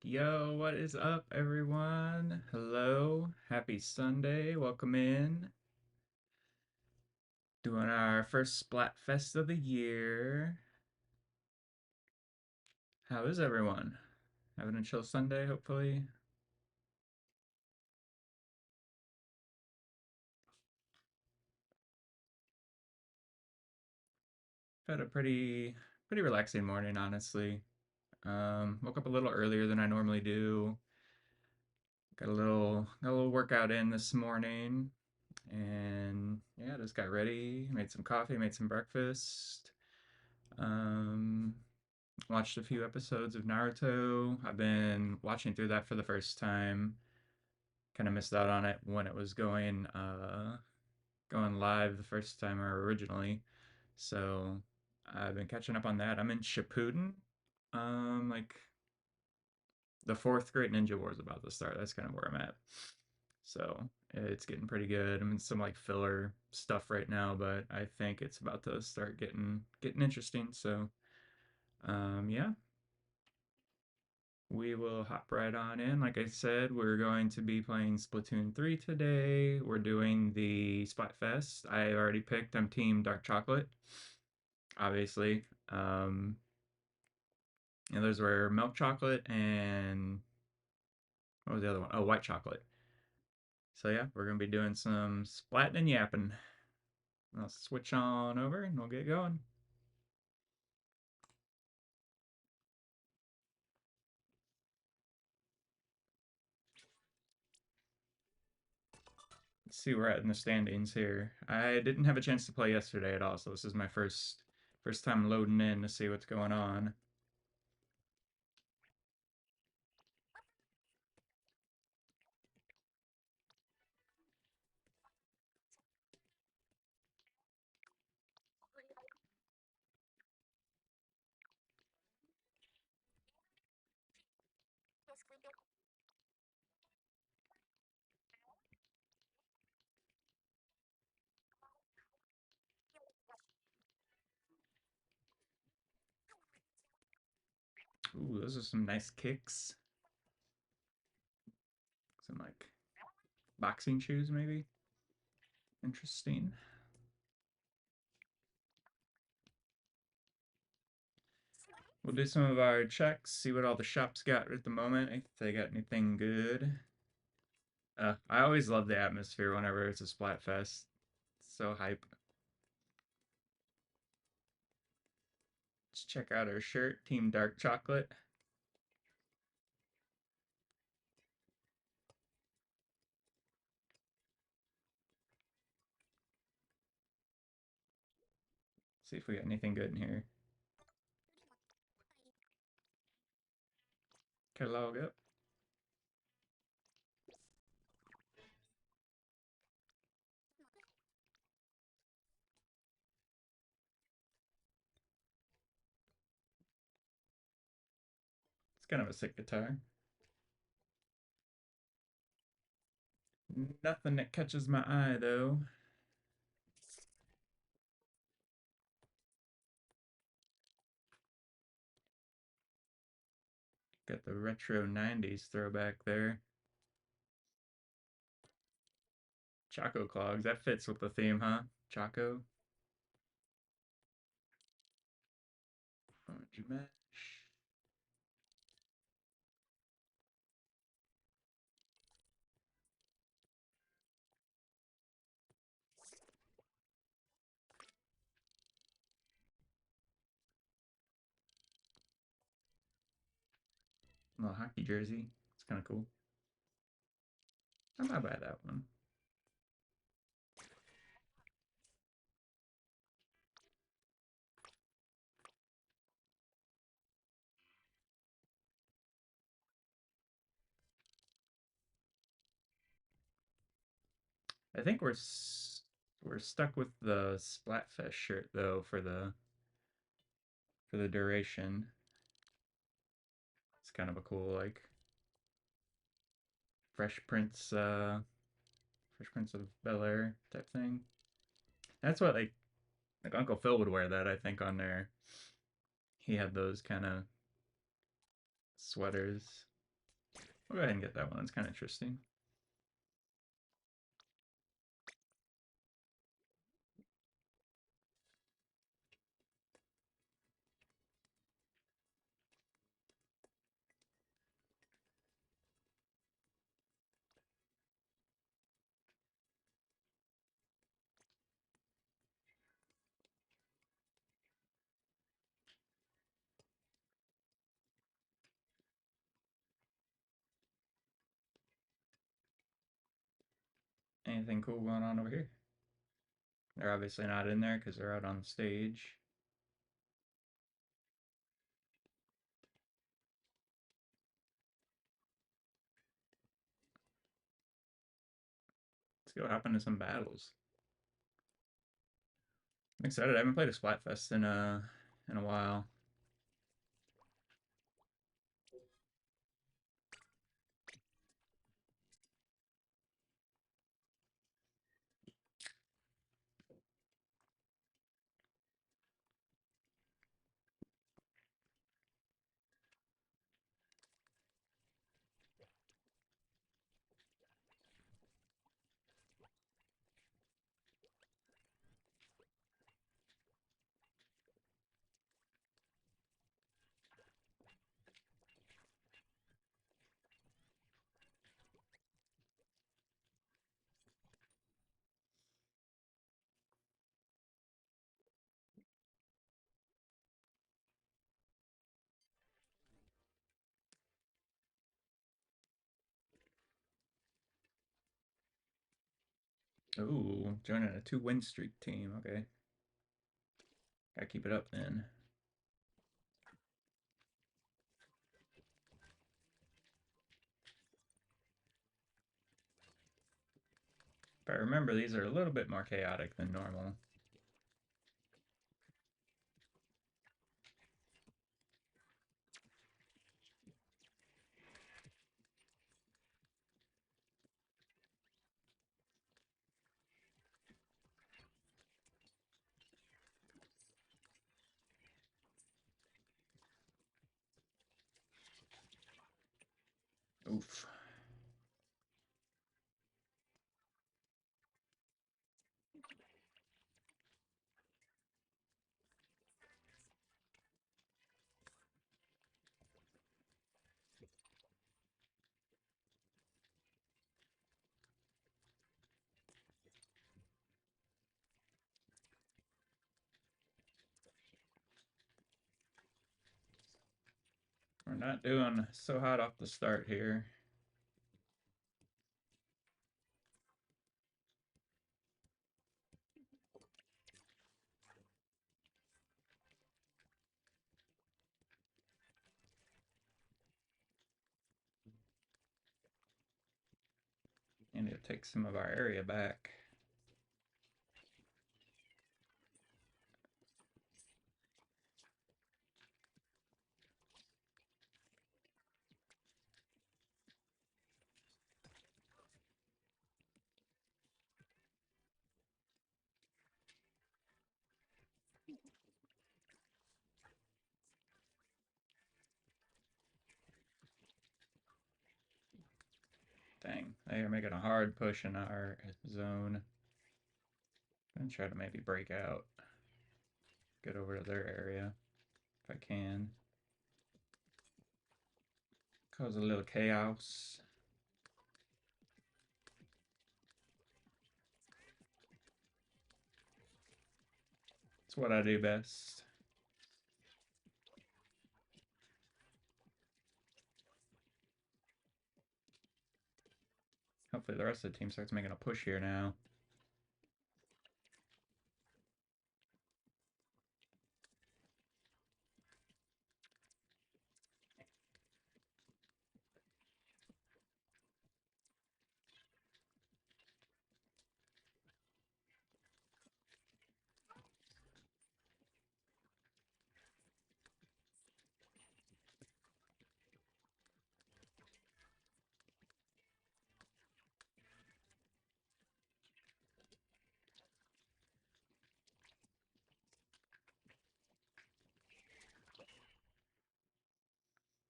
Yo, what is up, everyone? Hello, happy Sunday. Welcome in. Doing our first Splatfest of the year. How is everyone? Having a chill Sunday, hopefully. Had a pretty relaxing morning, honestly. Woke up a little earlier than I normally do. Got a little workout in this morning, and yeah, just got ready. Made some coffee, made some breakfast. Um, Watched a few episodes of Naruto. I've been watching through that for the first time. Kind of missed out on it when it was going live the first time or originally. So I've been catching up on that. I'm in Shippuden. Like the fourth Great Ninja War is about to start. That's kind of where I'm at. So it's getting pretty good. I'm in some like filler stuff right now, but I think it's about to start getting interesting. So yeah, we will hop right on in. Like I said, we're going to be playing Splatoon 3 today. We're doing the Splatfest. I already picked, I'm Team Dark Chocolate, obviously. Um, and those were milk chocolate and what was the other one? Oh, white chocolate. So yeah, we're going to be doing some splatting and yapping. I'll switch on over and we'll get going. Let's see where we're at in the standings here. I didn't have a chance to play yesterday at all, so this is my first time loading in to see what's going on. Ooh, those are some nice kicks. Some like boxing shoes, maybe. Interesting. We'll do some of our checks, see what all the shops got at the moment, if they got anything good. I always love the atmosphere whenever it's a Splatfest. So hype. Let's check out our shirt, Team Dark Chocolate. See if we got anything good in here. Catalog up. It's kind of a sick guitar. Nothing that catches my eye though. Got the retro 90s throwback there. Choco clogs. That fits with the theme, huh? Choco. Orange mesh. Little hockey jersey. It's kind of cool. I might buy that one. I think we're stuck with the Splatfest shirt though for the duration. It's kind of a cool like Fresh Prince Fresh Prince of Bel-Air type thing. That's what like Uncle Phil would wear that I think on there. He had those kind of sweaters. We'll go ahead and get that one. It's kind of interesting. Anything cool going on over here? They're obviously not in there because they're out on stage. Let's go hop into some battles. I'm excited. I haven't played a Splatfest in a while. Ooh, joining a 2-win streak team. Okay. Gotta keep it up then. If I remember, these are a little bit more chaotic than normal. Oof. We're not doing so hot off the start here. And it takes some of our area back. Dang, they are making a hard push in our zone. I'm gonna try to maybe break out. Get over to their area if I can. Cause a little chaos. It's what I do best. Hopefully the rest of the team starts making a push here now.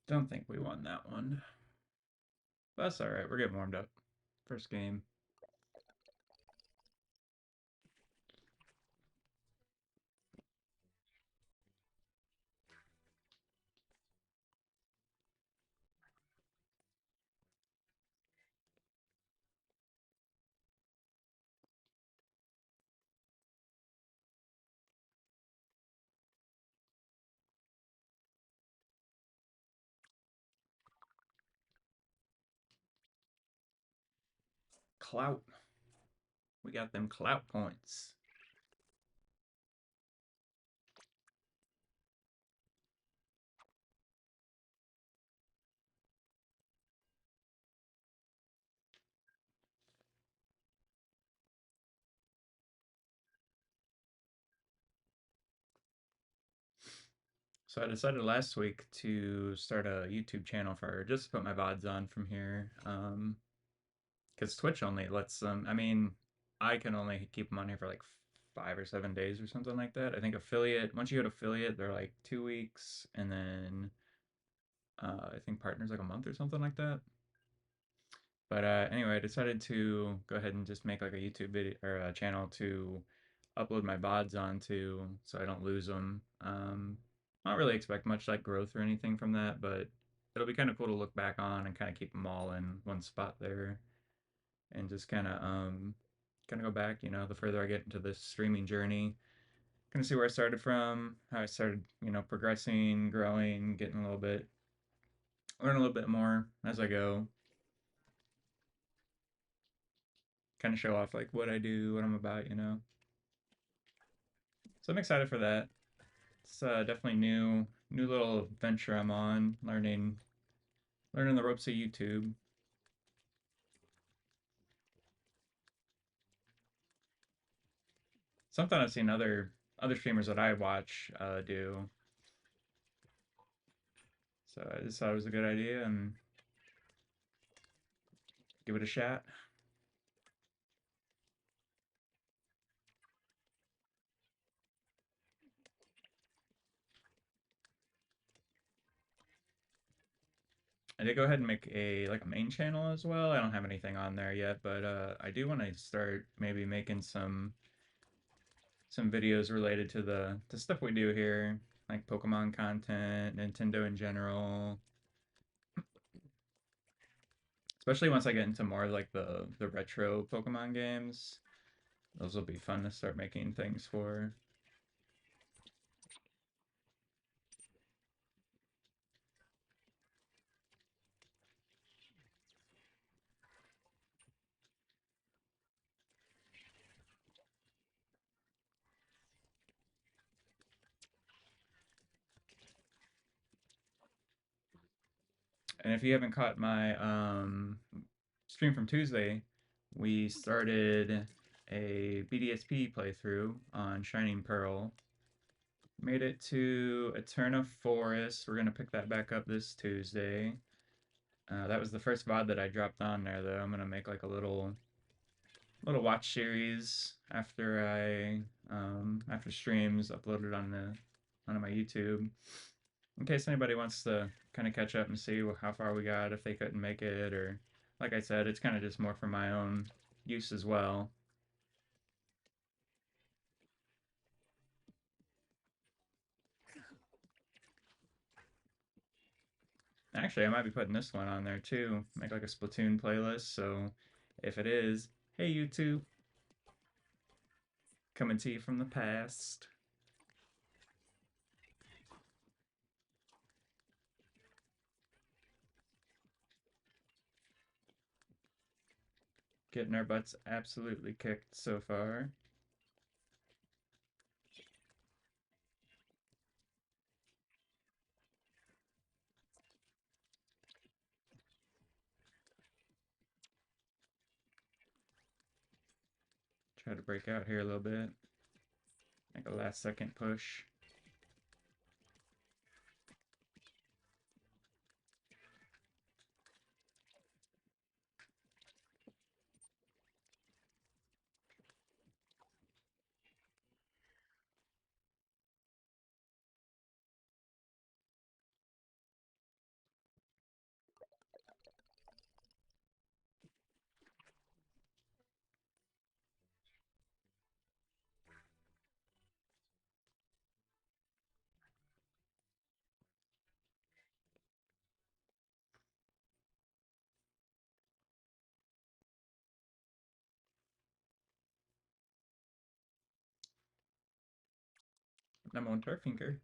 Don't think we won that one. But that's all right. We're getting warmed up. First game. Clout. We got them clout points. So I decided last week to start a YouTube channel for just to put my VODs on from here. Because Twitch only lets them. I mean, I can only keep them on here for like 5 or 7 days or something like that. I think affiliate. Once you go to affiliate, they're like 2 weeks, and then I think partners like a month or something like that. But anyway, I decided to go ahead and just make like a YouTube video or a channel to upload my VODs onto, so I don't lose them. I don't really expect much like growth or anything from that, but it'll be kind of cool to look back on and kind of keep them all in one spot there, and just kind of go back. The further I get into this streaming journey, kind of see where I started from, how I started, progressing, growing, getting a little bit, learn a little bit more as I go. Kind of show off like what I do, what I'm about. So I'm excited for that. It's definitely new little venture I'm on, learning the ropes of YouTube. Something I've seen other streamers that I watch do. So I just thought it was a good idea and give it a shot. I did go ahead and make a main channel as well. I don't have anything on there yet, but I do want to start maybe making some videos related to the stuff we do here, like Pokemon content, Nintendo in general. Especially once I get into more of like the retro Pokemon games. Those will be fun to start making things for. And if you haven't caught my stream from Tuesday, we started a BDSP playthrough on Shining Pearl. Made it to Eterna Forest. We're gonna pick that back up this Tuesday. That was the first VOD that I dropped on there, though. I'm gonna make like a little watch series after streams uploaded onto my YouTube, in case anybody wants to kind of catch up and see how far we got if they couldn't make it, or like I said, it's kind of just more for my own use as well. Actually, I might be putting this one on there too, make like a Splatoon playlist. So if it is, hey YouTube, coming to you from the past. Getting our butts absolutely kicked so far. Try to break out here a little bit. Make a last second push. I'm on Turfinker.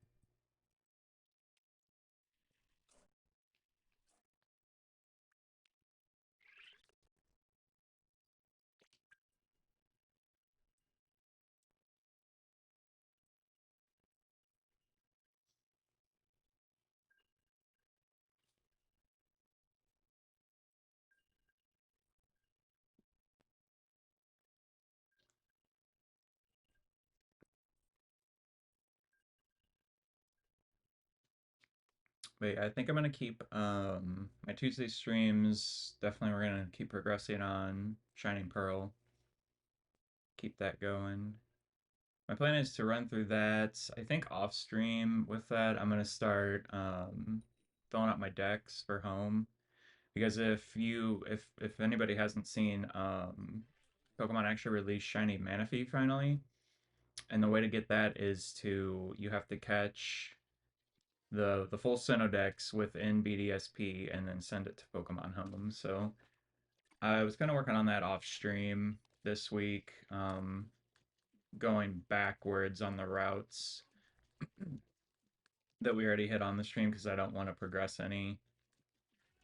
Wait, I think I'm gonna keep my Tuesday streams. Definitely, we're gonna keep progressing on Shining Pearl. Keep that going. My plan is to run through that. I think off stream with that, I'm gonna start filling out my decks for home. Because if anybody hasn't seen Pokemon actually released Shiny Manaphy finally, and the way to get that is to you have to catch the full Sinnoh within BDSP and then send it to Pokemon Home. So I was kind of working on that off stream this week, going backwards on the routes that we already hit on the stream because I don't want to progress any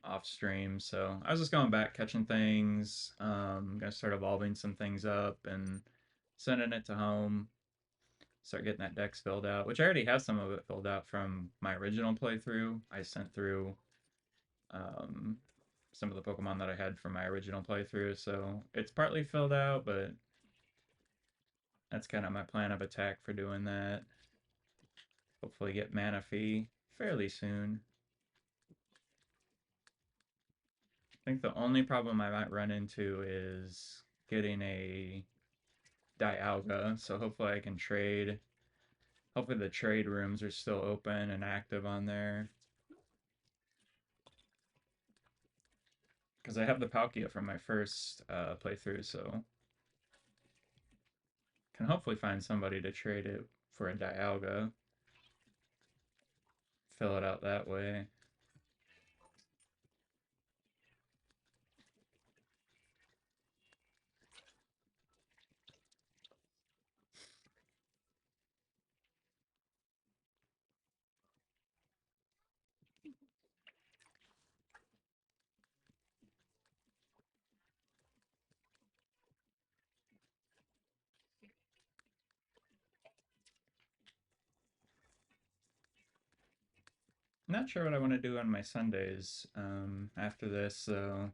off stream. So I was just going back, catching things, gonna start evolving some things up and sending it to home. Start getting that dex filled out, which I already have some of it filled out from my original playthrough. I sent through um, some of the Pokemon that I had from my original playthrough, so it's partly filled out, but that's kind of my plan of attack for doing that. Hopefully get Manaphy fairly soon. I think the only problem I might run into is getting a Dialga, so hopefully I can trade. Hopefully the trade rooms are still open and active on there. Because I have the Palkia from my first playthrough, so can hopefully find somebody to trade it for a Dialga. Fill it out that way. Not sure what I want to do on my Sundays after this, so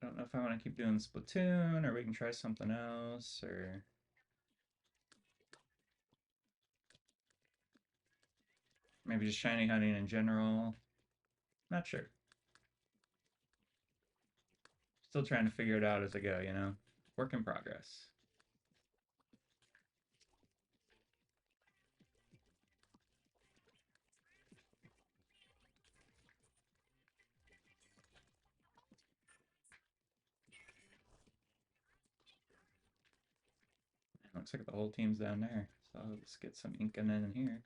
I don't know if I want to keep doing Splatoon or we can try something else or maybe just shiny hunting in general. Not sure. Still trying to figure it out as I go, you know? Work in progress. Looks like the whole team's down there, so let's get some inking in here.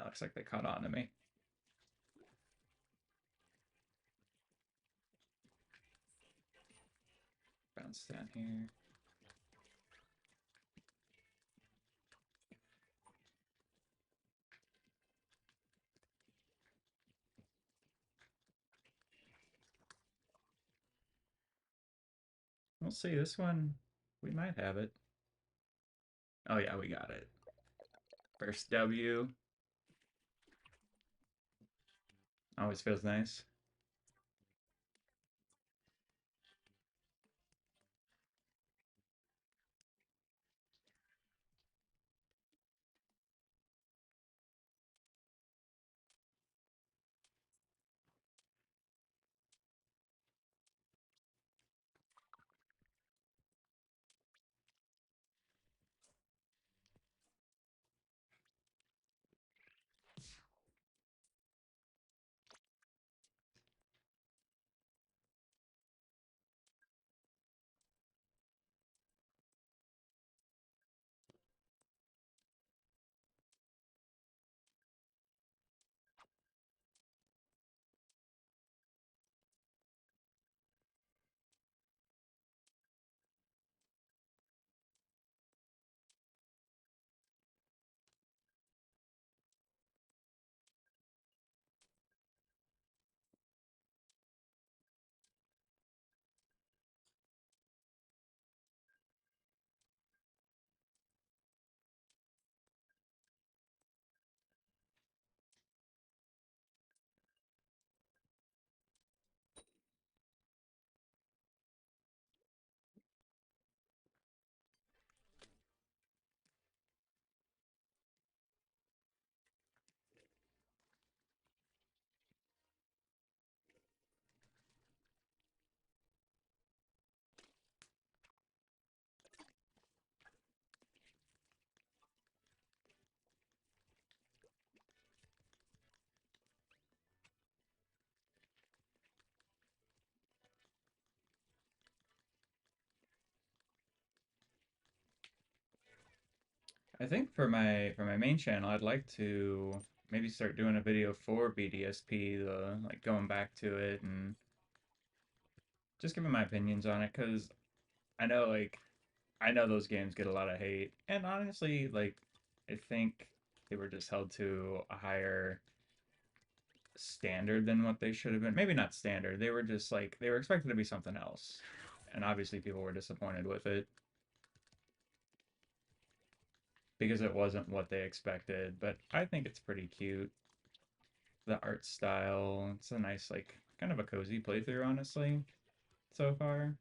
Looks like they caught on to me. Bounce down here. We'll see. This one, we might have it. Oh yeah, we got it. First W. Always feels nice. I think for my main channel, I'd like to maybe start doing a video for BDSP, the like going back to it and just giving my opinions on it, because I know I know those games get a lot of hate, and honestly, I think they were just held to a higher standard than what they should have been. Maybe not standard. They were just they were expected to be something else, and obviously people were disappointed with it because it wasn't what they expected. But I think it's pretty cute. The art style. It's a nice kind of a cozy playthrough, honestly, so far.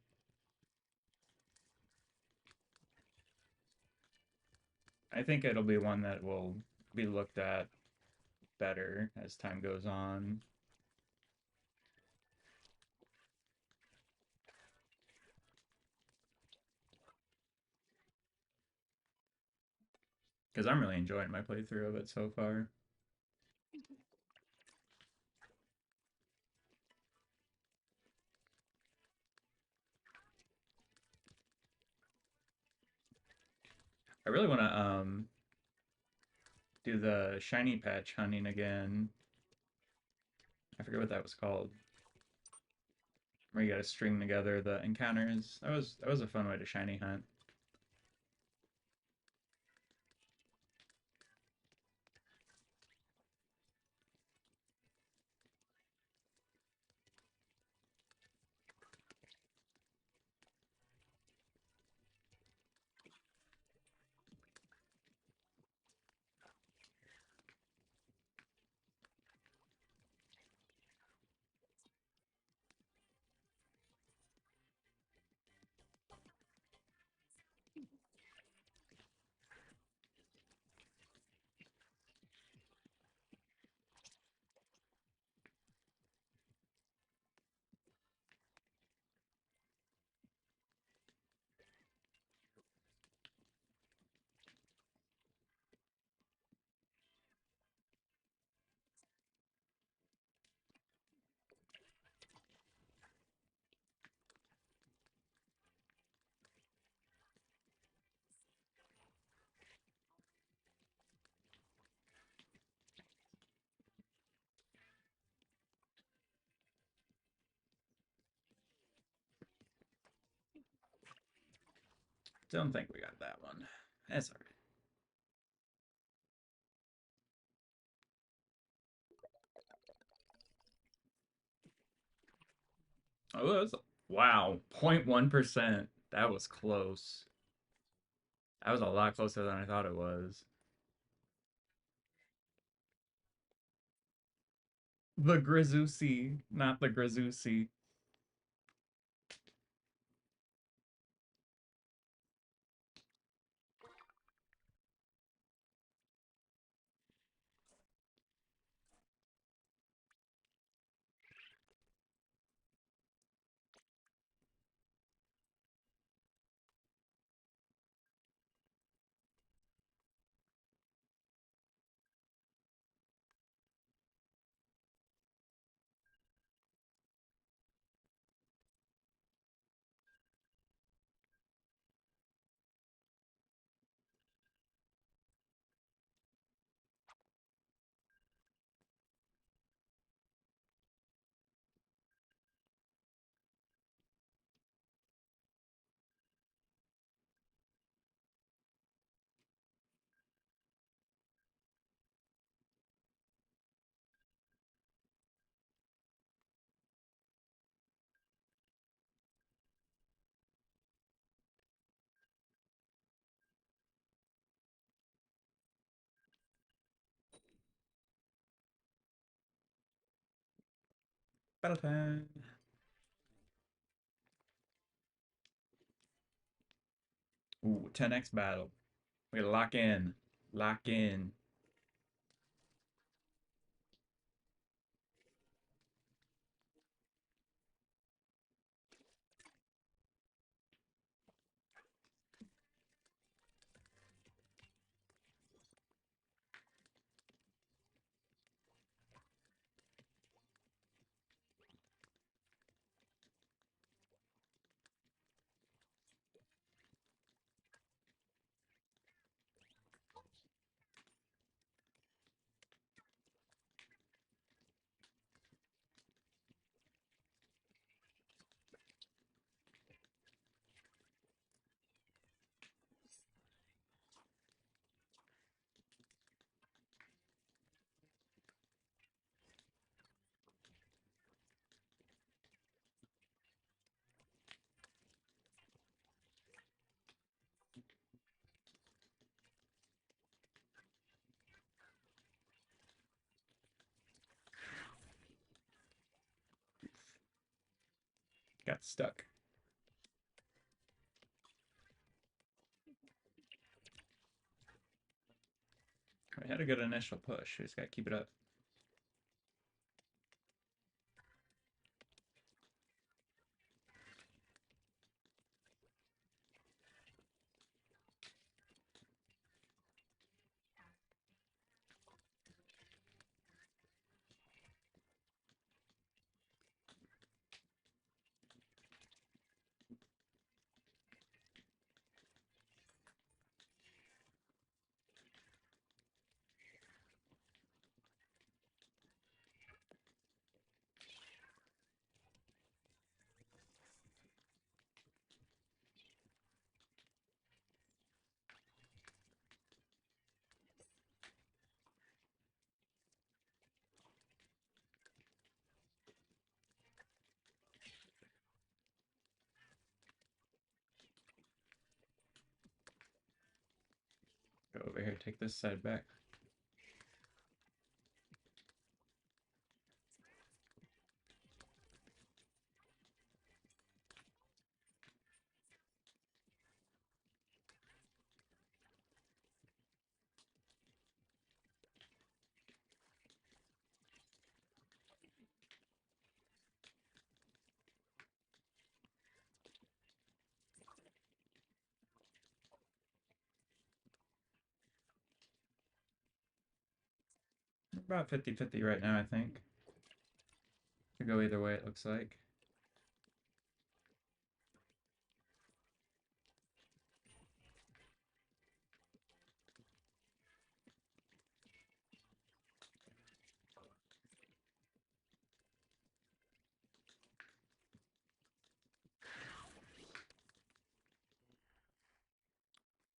I think it'll be one that will be looked at better as time goes on. Because I'm really enjoying my playthrough of it so far. I really want to do the shiny patch hunting again. I forget what that was called. Where you got to string together the encounters. That was a fun way to shiny hunt. Don't think we got that one. That's alright. Oh, that was, wow, 0.1%. That was close. That was a lot closer than I thought it was. The Grizzoosie, not the Grizzoosie. Battle time. Ooh, 10x battle. We gotta lock in. Lock in. Got stuck. We had a good initial push. We just gotta keep it up. Go over here, take this side back. We're about 50-50 right now, I think. Could go either way, it looks like.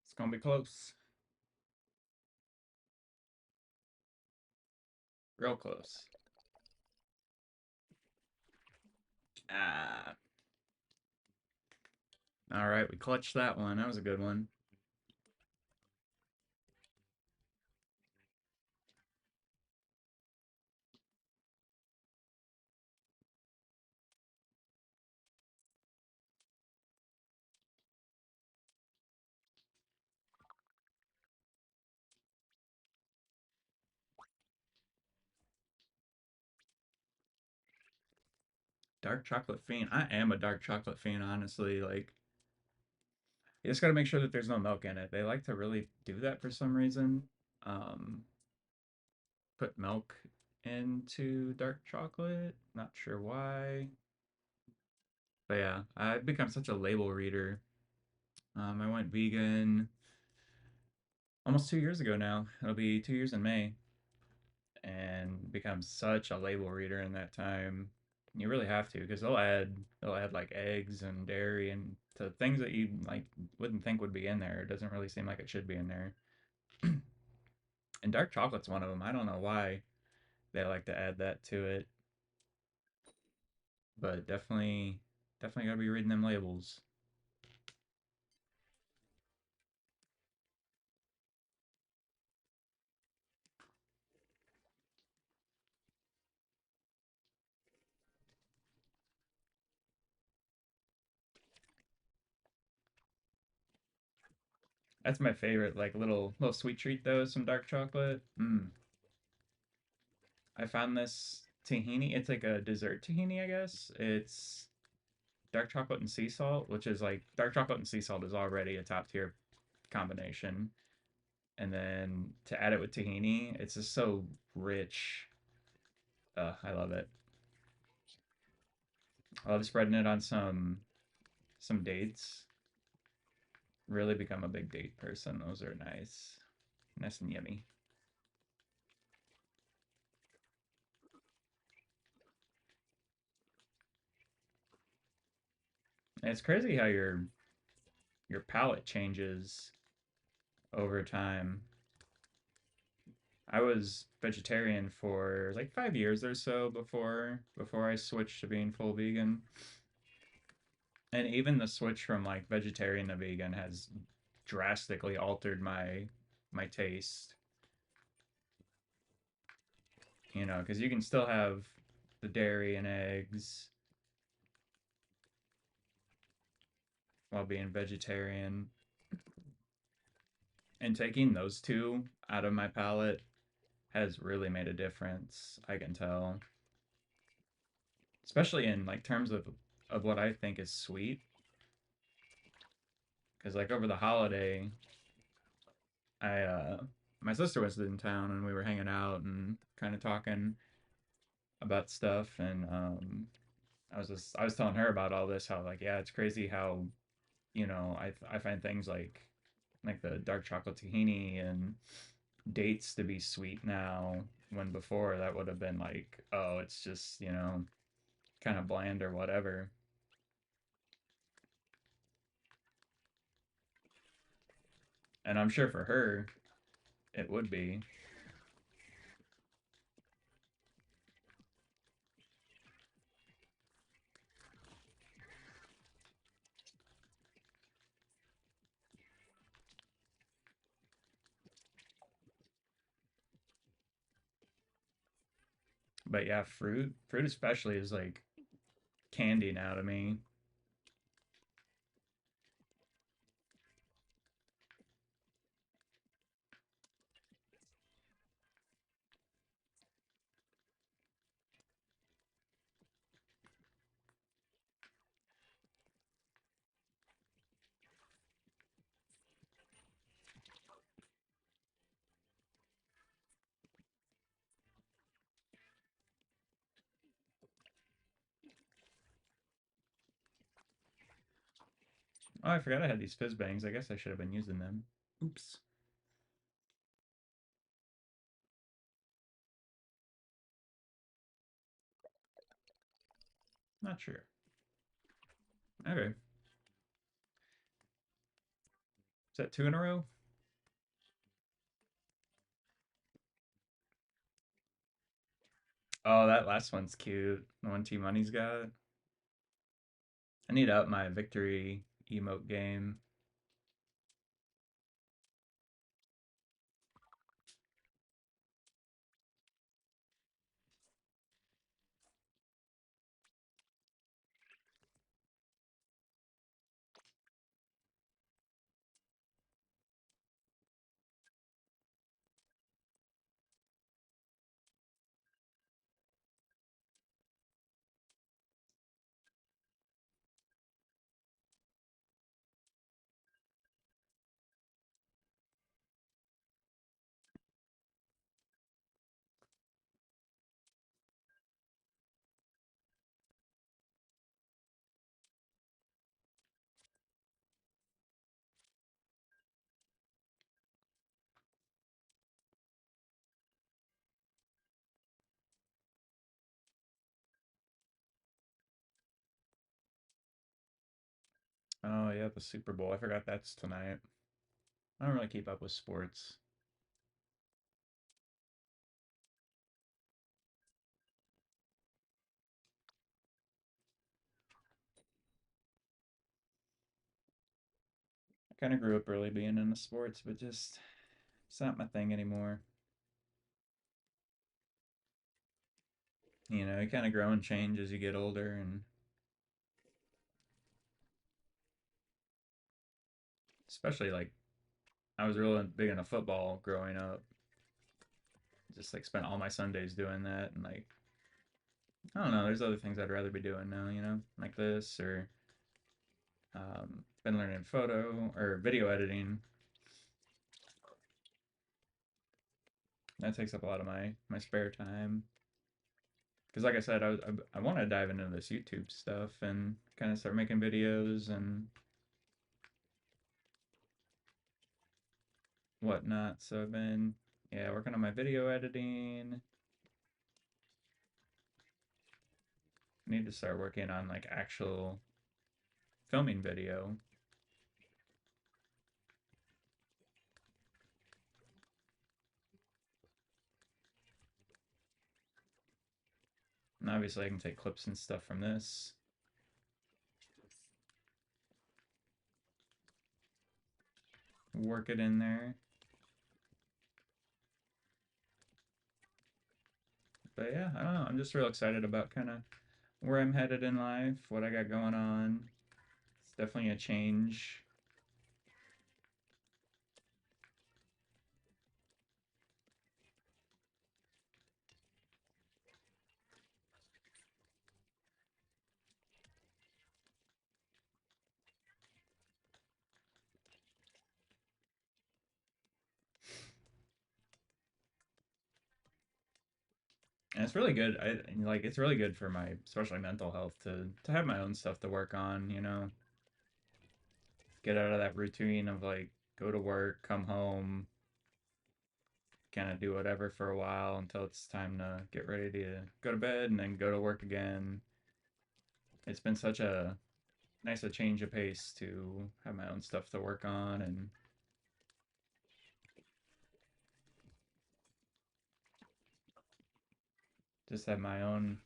It's gonna be close. Real close. Ah. All right, we clutched that one. That was a good one. Dark chocolate fiend. I am a dark chocolate fiend, honestly. Like, you just gotta make sure that there's no milk in it. They like to really do that for some reason. Um, put milk into dark chocolate. Not sure why. But yeah, I've become such a label reader. I went vegan almost 2 years ago now. It'll be 2 years in May, and become such a label reader in that time. You really have to, because they'll add like eggs and dairy and to things that you like wouldn't think would be in there. It doesn't really seem like it should be in there. And dark chocolate's one of them. I don't know why they like to add that to it, but definitely gotta be reading them labels. That's my favorite, like little sweet treat though, some dark chocolate. I found this tahini. It's like a dessert tahini, I guess. It's dark chocolate and sea salt, which is like dark chocolate and sea salt is already a top tier combination. And then to add it with tahini, it's just so rich. I love it. I love spreading it on some dates. Really become a big date person. Those are nice and yummy. And it's crazy how your palate changes over time. I was vegetarian for like 5 years or so before I switched to being full vegan. And even the switch from like vegetarian to vegan has drastically altered my taste. Because you can still have the dairy and eggs, while being vegetarian. And taking those two out of my palate has really made a difference. I can tell, especially in like terms of what I think is sweet. Because like over the holiday, I my sister was in town and we were hanging out and kind of talking about stuff and I was telling her about all this how like yeah it's crazy how I find things like the dark chocolate tahini and dates to be sweet now when before that would have been like oh it's just kind of bland or whatever. And I'm sure for her it would be. But yeah, fruit especially is like candy now to me. Oh, I forgot I had these fizz bangs. I guess I should have been using them. Oops. Not sure. Okay. Is that two in a row? Oh, that last one's cute. The one T Money's got. I need to up my victory emote game. Oh yeah, the Super Bowl. I forgot that's tonight. I don't really keep up with sports. I kind of grew up early being into sports, but just it's not my thing anymore. You kind of grow and change as you get older, and especially like I was really big into football growing up. Just like spent all my Sundays doing that, and like I don't know, there's other things I'd rather be doing now, like this or been learning photo or video editing. That takes up a lot of my spare time. Because like I said, I want to dive into this YouTube stuff and kind of start making videos and whatnot. So I've been yeah working on my video editing. Need to start working on like actual filming video. And obviously I can take clips and stuff from this, work it in there. But yeah, I don't know. I'm just real excited about kind of where I'm headed in life, what I got going on. Definitely a change. And it's really good. Like it's really good for my especially mental health to have my own stuff to work on, you know. Get out of that routine of like go to work, come home, kind of do whatever for a while until it's time to get ready to go to bed and then go to work again. It's been such a nice a change of pace to have my own stuff to work on and just have my own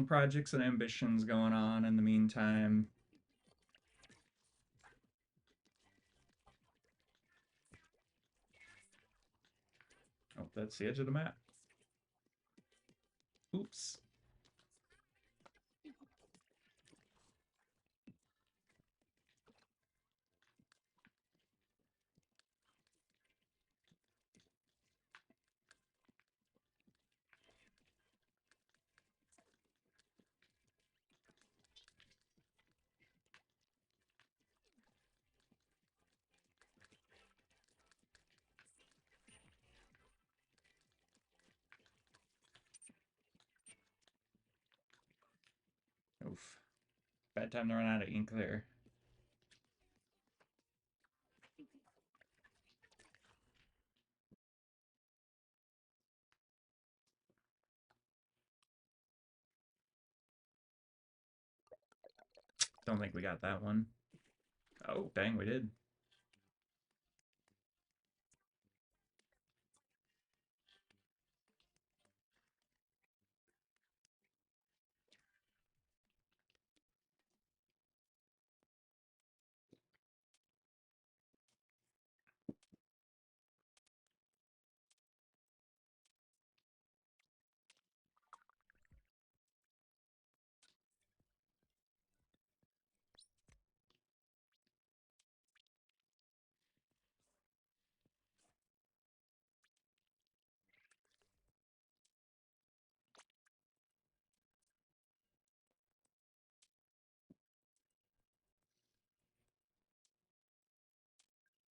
projects and ambitions going on in the meantime. Oh, that's the edge of the map. Oops. Oof. Bad time to run out of ink there. Don't think we got that one. Oh, dang, we did.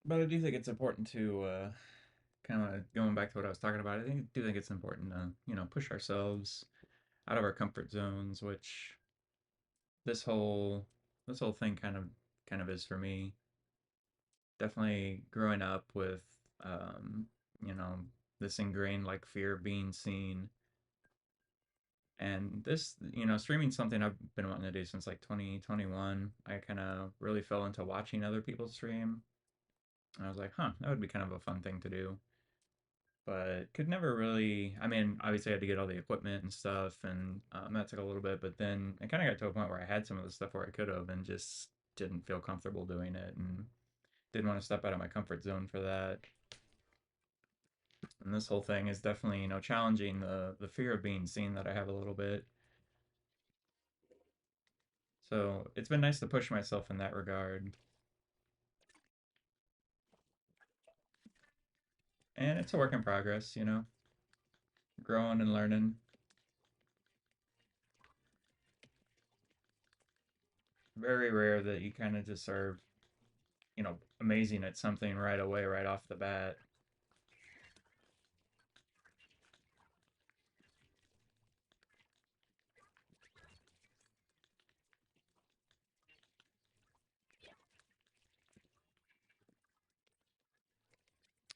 But I do think it's important to kind of going back to what I was talking about. Do think it's important to push ourselves out of our comfort zones, which this whole this whole thing kind of is for me. Definitely growing up with um, you know this ingrained like fear of being seen, and this streaming something I've been wanting to do since like 2021. I kind of really fell into watching other people stream. And I was like, huh, that would be kind of a fun thing to do. But could never really. I mean, obviously, I had to get all the equipment and stuff, and that took a little bit. But then it kind of got to a point where I had some of the stuff where I could have, and just didn't feel comfortable doing it, and didn't want to step out of my comfort zone for that. And this whole thing is definitely, challenging the fear of being seen that I have a little bit. So it's been nice to push myself in that regard, and it's a work in progress, growing and learning. Very rare that you kind of just are, amazing at something right away, right off the bat.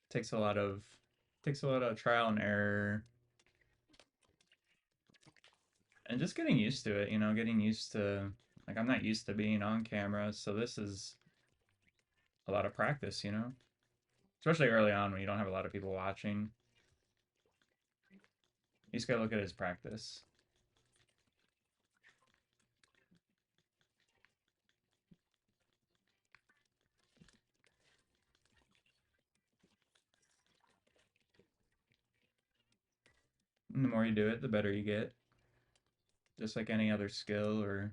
takes a lot of takes a lot of trial and error and just getting used to it, getting used to like I'm not used to being on camera, so this is a lot of practice, especially early on when you don't have a lot of people watching. You just gotta look at it as practice. And the more you do it, the better you get, just like any other skill or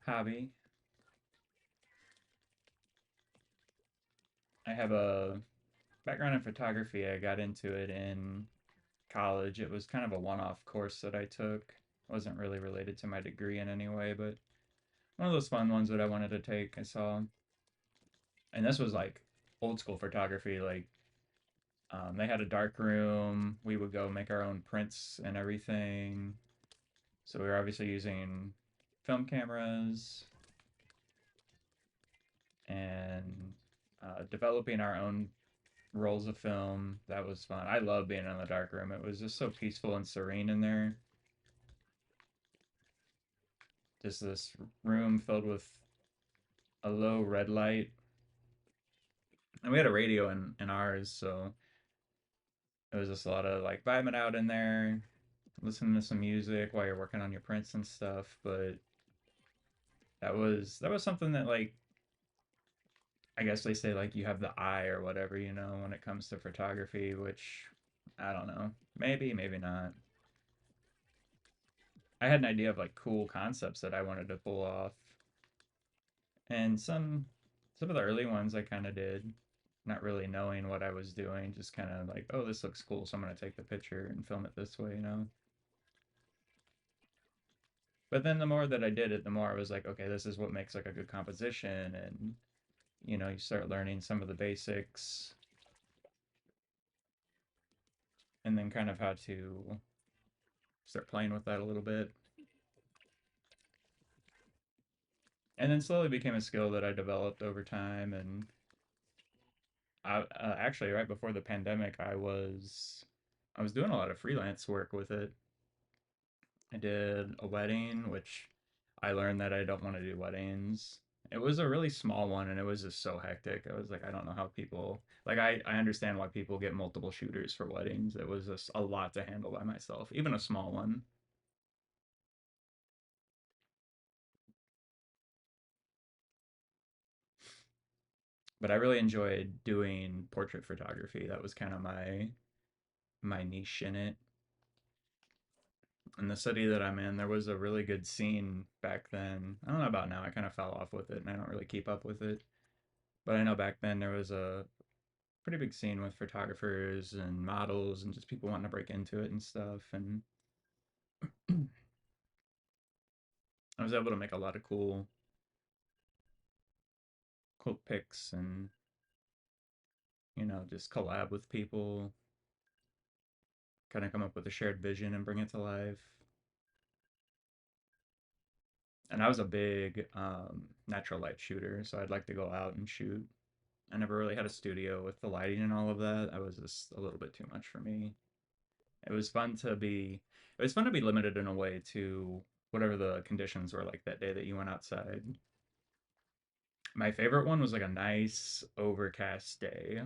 hobby. I have a background in photography. I got into it in college. It was kind of a one-off course that I took. It wasn't really related to my degree in any way, but one of those fun ones that I wanted to take. I saw, and this was like old school photography. Like they had a dark room. We would go make our own prints and everything. So we were obviously using film cameras and developing our own rolls of film. That was fun. I love being in the dark room. It was just so peaceful and serene in there. Just this room filled with a low red light. And we had a radio in ours, so it was just a lot of like vibing out in there, listening to some music while you're working on your prints and stuff. But that was something that like I guess they say like you have the eye or whatever, when it comes to photography, which I don't know. Maybe, maybe not. I had an idea of like cool concepts that I wanted to pull off. And some of the early ones I kind of did, not really knowing what I was doing, just kind of like, oh, this looks cool, so I'm going to take the picture and film it this way. But then the more that I did it, the more I was like, okay, this is what makes like a good composition, and you start learning some of the basics, and then kind of how to start playing with that a little bit. And then slowly became a skill that I developed over time. And actually, right before the pandemic, I was doing a lot of freelance work with it. I did a wedding, which I learned that I don't want to do weddings. It was a really small one, and it was just so hectic. I was like, I don't know how people like. I understand why people get multiple shooters for weddings. It was just a lot to handle by myself, even a small one. But I really enjoyed doing portrait photography. That was kind of my niche in it. In the city that I'm in, there was a really good scene back then. I don't know about now. I kind of fell off with it, and I don't really keep up with it. But I know back then there was a pretty big scene with photographers and models and just people wanting to break into it and stuff. And I was able to make a lot of cool pics and just collab with people, kind of come up with a shared vision and bring it to life. And I was a big natural light shooter, so I'd like to go out and shoot. I never really had a studio with the lighting and all of that. That was just a little bit too much for me. It was fun to be it was fun to be limited in a way to whatever the conditions were like that day that you went outside. My favorite one was like a nice overcast day.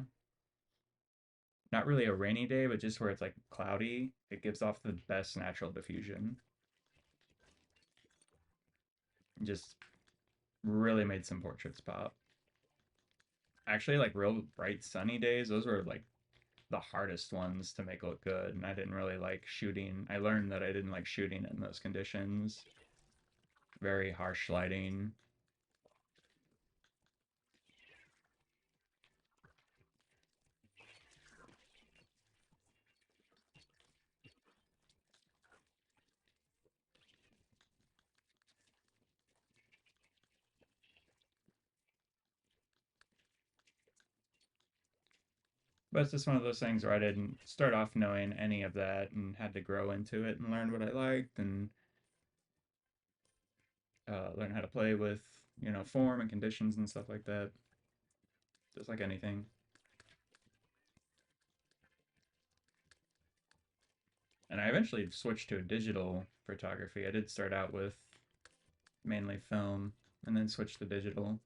Not really a rainy day, but just where it's like cloudy. It gives off the best natural diffusion. Just really made some portraits pop. Actually, like real bright sunny days, those were like the hardest ones to make look good. And I didn't really like shooting. I learned that I didn't like shooting in those conditions. Very harsh lighting. But it's just one of those things where I didn't start off knowing any of that and had to grow into it and learn what I liked and learn how to play with, form and conditions and stuff like that. Just like anything. And I eventually switched to a digital photography. I did start out with mainly film and then switched to digital,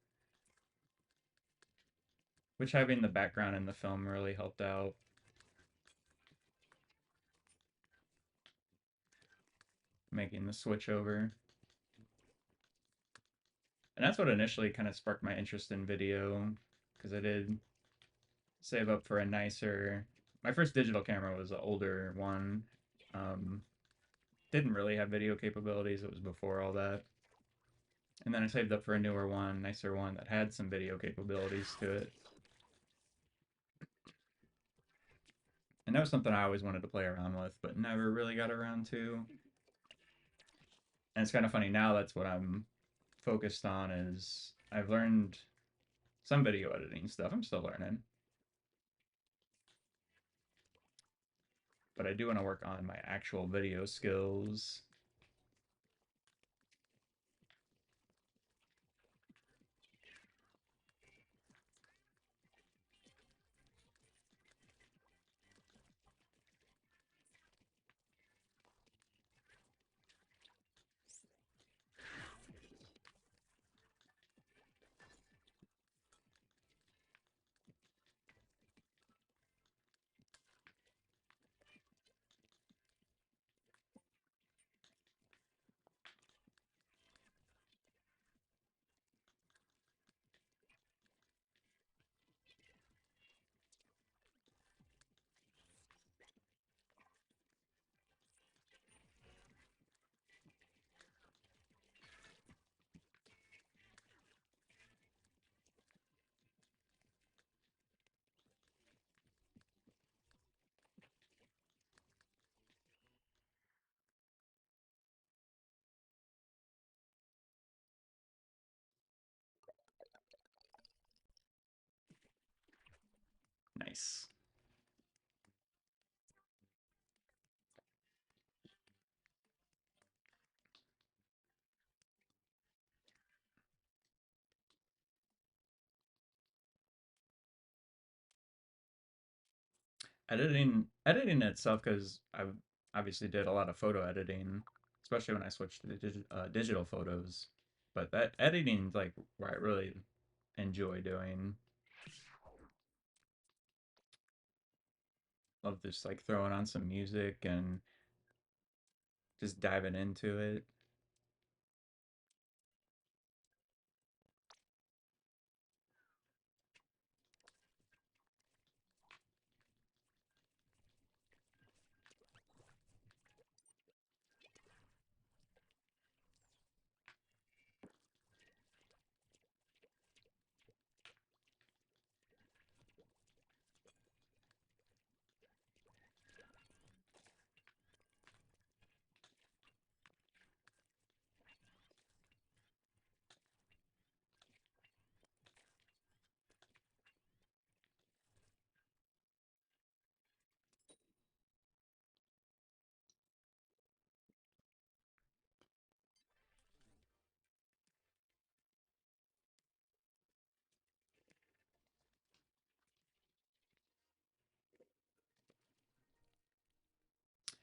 which having the background in the film really helped out making the switch over. And that's what initially kind of sparked my interest in video because I did save up for a nicer. My first digital camera was an older one. Um, didn't really have video capabilities. It was before all that. And then I saved up for a newer one, nicer one that had some video capabilities to it. And that was something I always wanted to play around with, but never really got around to. And it's kind of funny now. That's what I'm focused on. Is I've learned some video editing stuff. I'm still learning, but I do want to work on my actual video skills. Nice. Editing itself, because I've obviously did a lot of photo editing, especially when I switched to digital photos. But that editing, like, where I really enjoy doing. Love just like throwing on some music and just diving into it.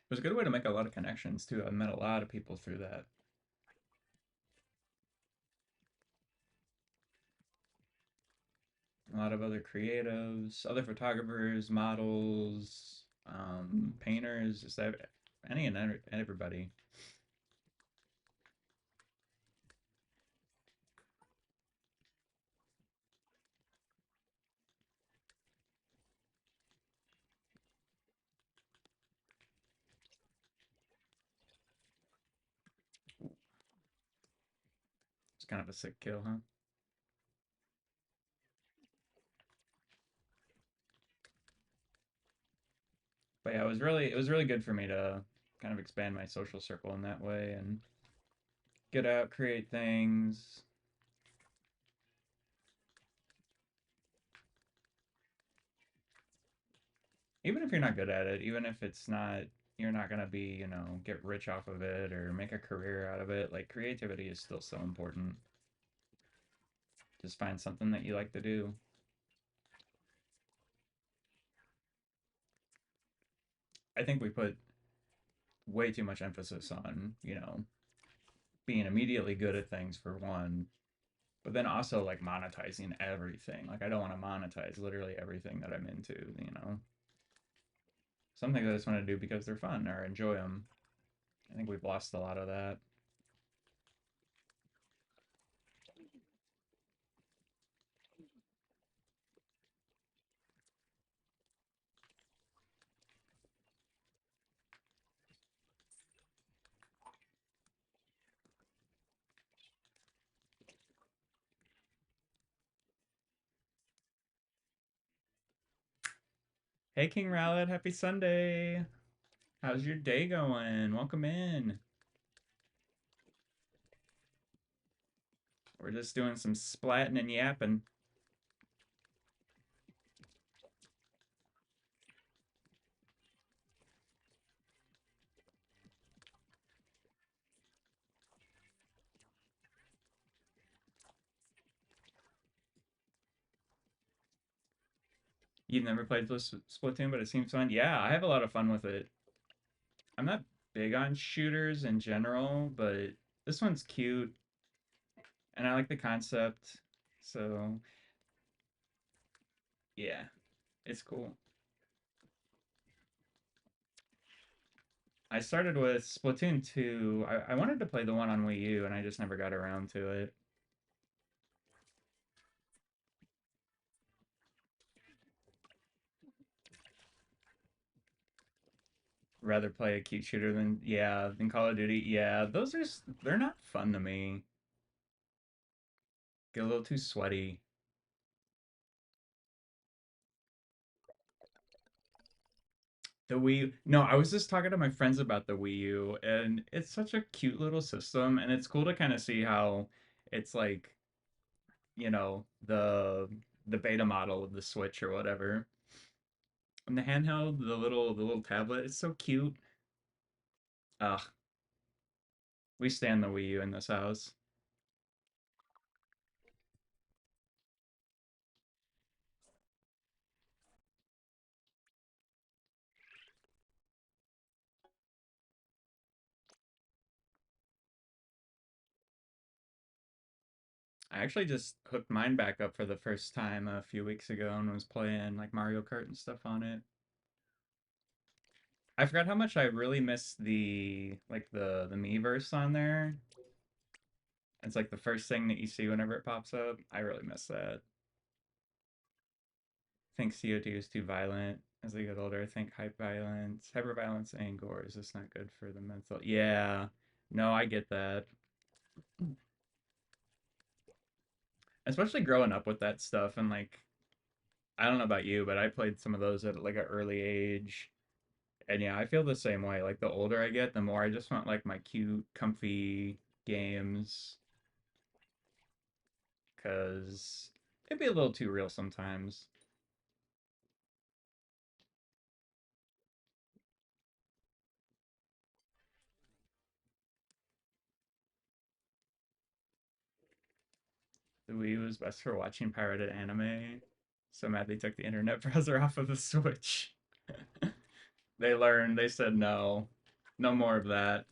It was a good way to make a lot of connections too. I met a lot of people through that. A lot of other creatives, other photographers, models, painters, just any and everybody. It's kind of a sick kill, huh? But yeah, it was really good for me to kind of expand my social circle in that way and get out, create things. Even if you're not good at it, even if it's not, you're not gonna be, get rich off of it or make a career out of it. Like creativity is still so important. Just find something that you like to do. I think we put way too much emphasis on, being immediately good at things for one, but then also like monetizing everything. Like I don't want to monetize literally everything that I'm into. Some things I just want to do because they're fun or enjoy them. I think we've lost a lot of that. Hey King Rowlett, happy Sunday. How's your day going? Welcome in. We're just doing some splatting and yapping. You've never played Splatoon, but it seems fun. Yeah, I have a lot of fun with it. I'm not big on shooters in general, but this one's cute and I like the concept. So, yeah, it's cool. I started with Splatoon 2. I wanted to play the one on Wii U and I just never got around to it. Rather play a cute shooter than Call of Duty. Yeah, they're not fun to me. Get a little too sweaty. The Wii. No, I was just talking to my friends about the Wii U, and it's such a cute little system, and it's cool to kind of see how it's like, the beta model of the Switch or whatever. And the handheld, the little tablet, it's so cute. Ugh, we stand the Wii U in this house. I actually just hooked mine back up for the first time a few weeks ago and was playing like Mario Kart and stuff on it. I forgot how much I really miss the Miiverse on there. It's like the first thing that you see whenever it pops up. I really miss that. I think CO2 is too violent as I get older. I think hyperviolence, and gore is just not good for the mental. Yeah, no, I get that. Especially growing up with that stuff and like I don't know about you, but I played some of those at like an early age. And yeah, I feel the same way. Like the older I get, the more I just want like my cute, comfy games because it'd be a little too real sometimes. The Wii was best for watching pirated anime. So mad they took the internet browser off of the Switch. They learned, they said no. No more of that.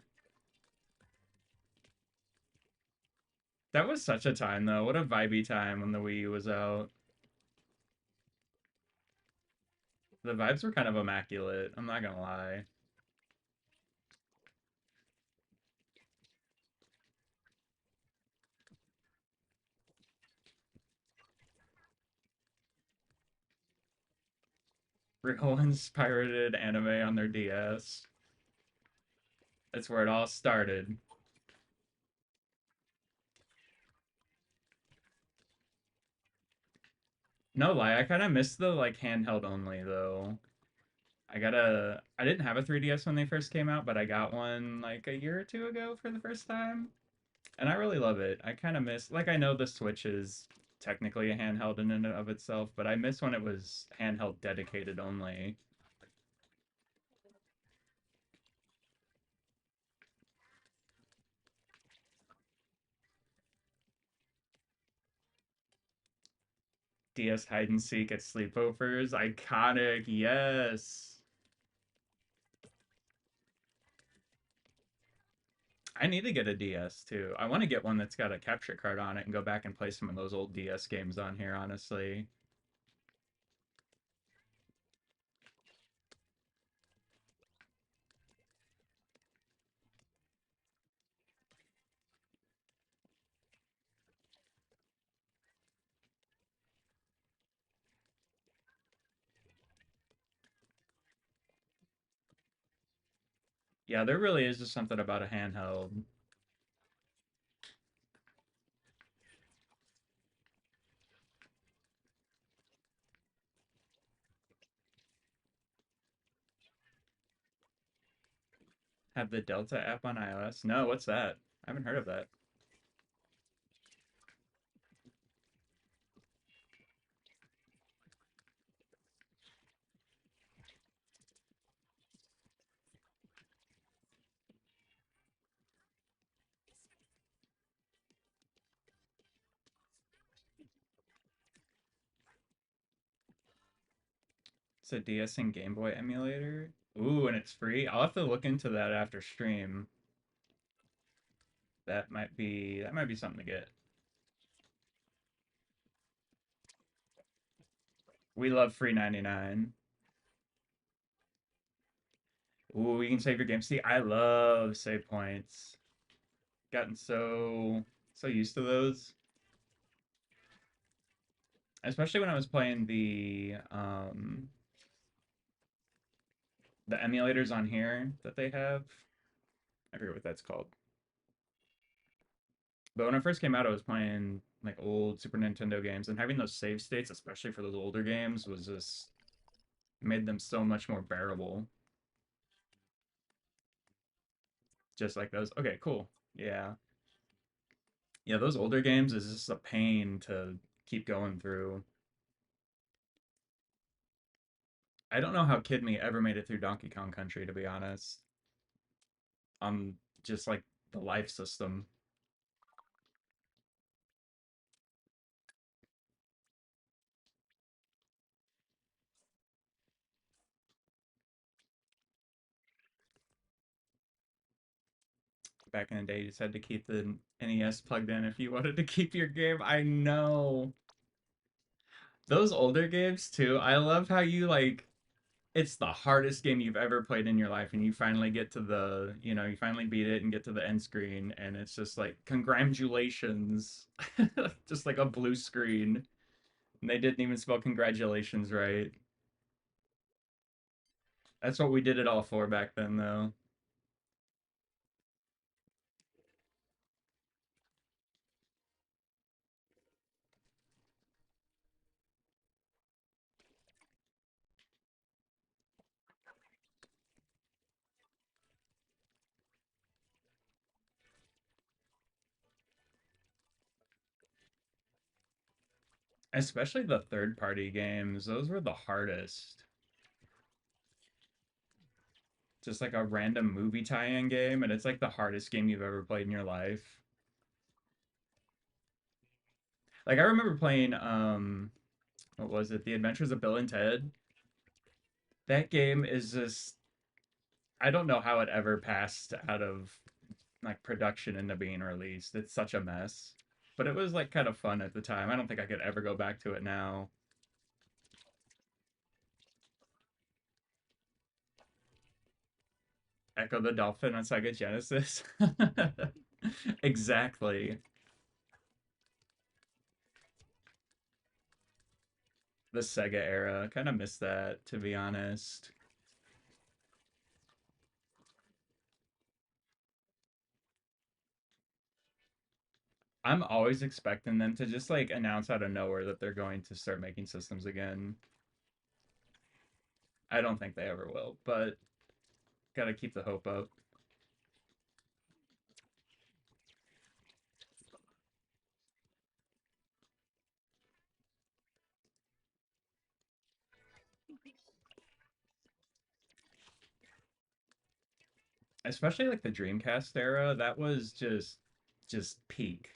That was such a time though. What a vibey time when the Wii U was out. The vibes were kind of immaculate, I'm not gonna lie. Real ones pirated anime on their DS. That's where it all started. No lie, I kind of missed the like handheld only though. I didn't have a 3DS when they first came out, but I got one like a year or two ago for the first time. And I really love it. I kind of miss, like, I know the Switch is technically a handheld in and of itself, but I miss when it was handheld dedicated only. DS hide and seek at sleepovers, iconic, yes. I need to get a DS too. I want to get one that's got a capture card on it and go back and play some of those old DS games on here, honestly. Yeah, there really is just something about a handheld. Have the Delta app on iOS? No, what's that? I haven't heard of that. It's a DS and Game Boy emulator. Ooh, and it's free. I'll have to look into that after stream. That might be something to get. We love free 99. Ooh, you can save your game. See, I love save points. Gotten so used to those. Especially when I was playing the emulators on here that they have. I forget what that's called. But when I first came out, I was playing like old Super Nintendo games, and having those save states, especially for those older games, was just made them so much more bearable. Just like those. Okay, cool. Yeah. Yeah, those older games is just a pain to keep going through. I don't know how Kid Me ever made it through Donkey Kong Country, to be honest. On just like the life system. Back in the day, you just had to keep the NES plugged in if you wanted to keep your game. I know. Those older games too. I love how you like it's the hardest game you've ever played in your life and you finally get to you finally beat it and get to the end screen and it's just like congratulations. Just like a blue screen. And they didn't even spell congratulations right. That's what we did it all for back then though. Especially the third party games. Those were the hardest. Just like a random movie tie-in game and it's like the hardest game you've ever played in your life. Like I remember playing what was it? The Adventures of Bill and Ted. That game is just I don't know how it ever passed out of like production into being released. It's such a mess. But it was like kind of fun at the time. I don't think I could ever go back to it now. Echo the Dolphin on Sega Genesis. Exactly. The Sega era. Kind of miss that, to be honest. I'm always expecting them to just like announce out of nowhere that they're going to start making systems again. I don't think they ever will, but gotta keep the hope up. Especially like the Dreamcast era, that was just peak.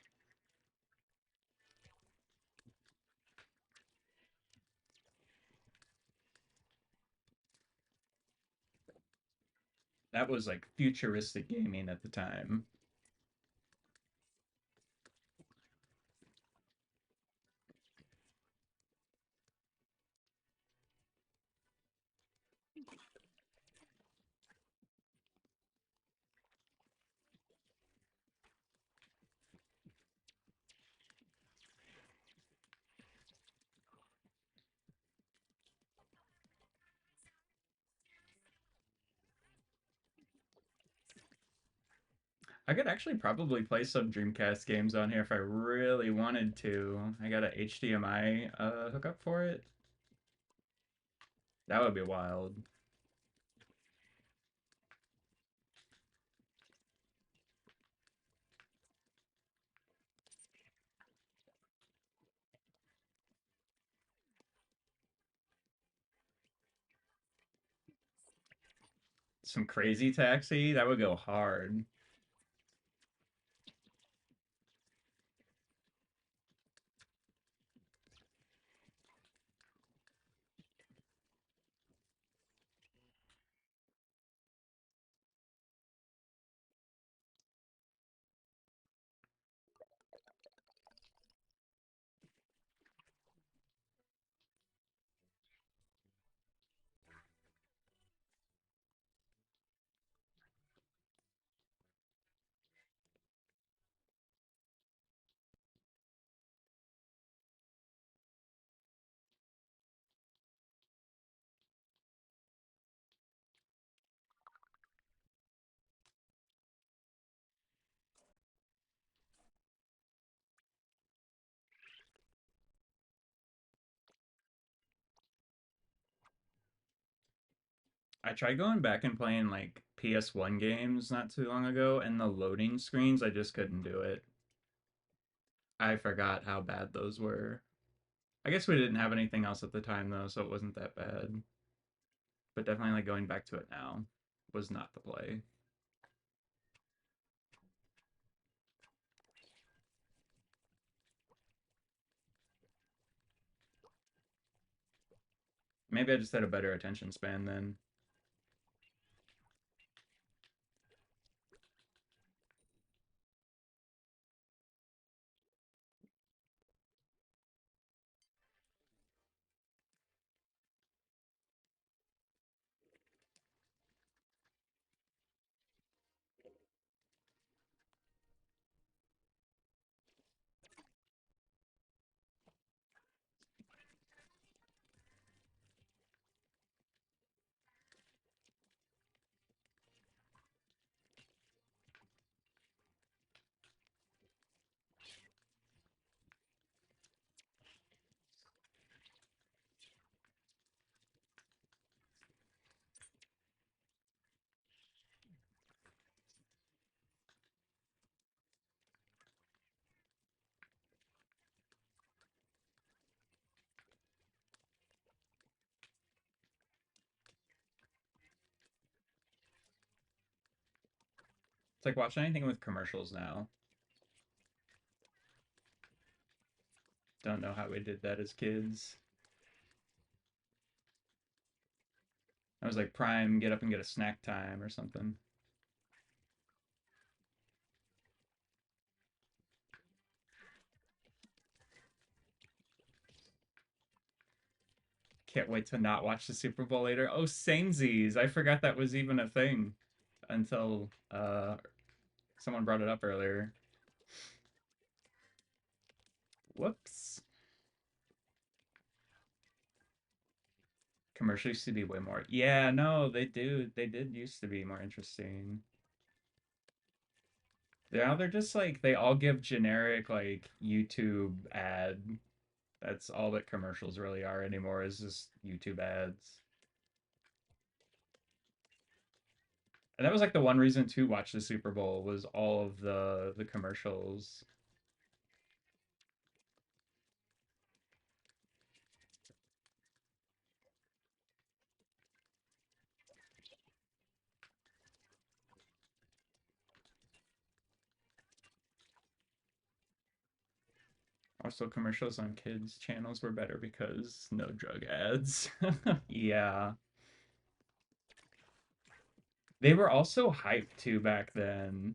That was like futuristic gaming at the time. I could actually probably play some Dreamcast games on here if I really wanted to. I got a HDMI hookup for it. That would be wild. Some crazy taxi, that would go hard. I tried going back and playing like PS1 games not too long ago, and the loading screens, I just couldn't do it. I forgot how bad those were. I guess we didn't have anything else at the time though, so it wasn't that bad. But definitely like going back to it now was not the play. Maybe I just had a better attention span then. It's like watching anything with commercials now. Don't know how we did that as kids. I was like prime, get up and get a snack time or something. Can't wait to not watch the Super Bowl later. Oh, samesies. I forgot that was even a thing until someone brought it up earlier. Whoops. Commercials used to be way more. Yeah, no, they do. They did used to be more interesting. Now they're just like they all give generic like YouTube ad. That's all that commercials really are anymore is just YouTube ads. And that was like the one reason to watch the Super Bowl was all of the commercials. Also, commercials on kids' channels were better because no drug ads. Yeah. They were also hyped too back then.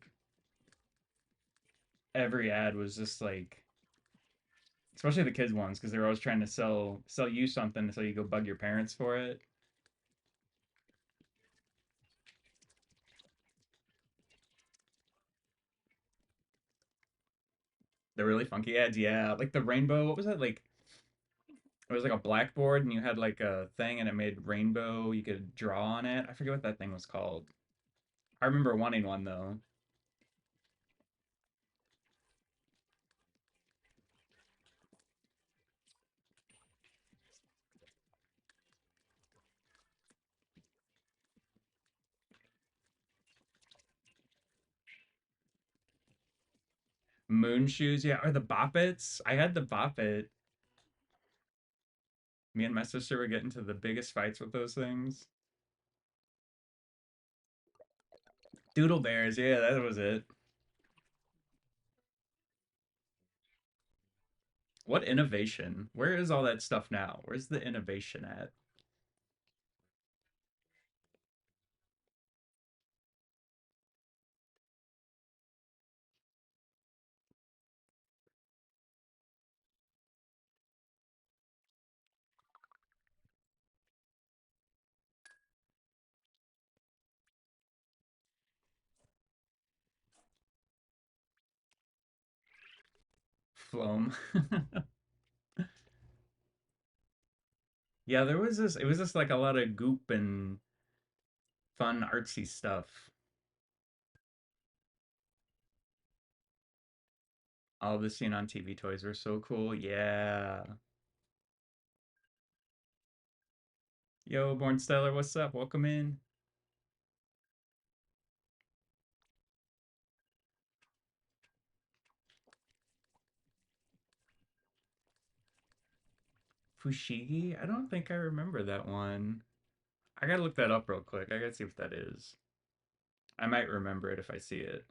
Every ad was just like, especially the kids ones, because they were always trying to sell you something so you go bug your parents for it. The really funky ads, yeah. Like the rainbow, what was that? Like it was like a blackboard and you had like a thing and it made rainbow. You could draw on it. I forget what that thing was called. I remember wanting one though. Moon shoes, yeah, or the Bop Its. I had the Bop It. Me and my sister were getting to the biggest fights with those things. Doodle Bears, yeah, that was it. What innovation? Where is all that stuff now? Where's the innovation at? Floam. Yeah, there was this. It was just like a lot of goop and fun, artsy stuff. All the scene on TV toys were so cool. Yeah. Yo, Born Stellar, what's up? Welcome in. Fushigi? I don't think I remember that one. I gotta look that up real quick. I gotta see what that is. I might remember it if I see it.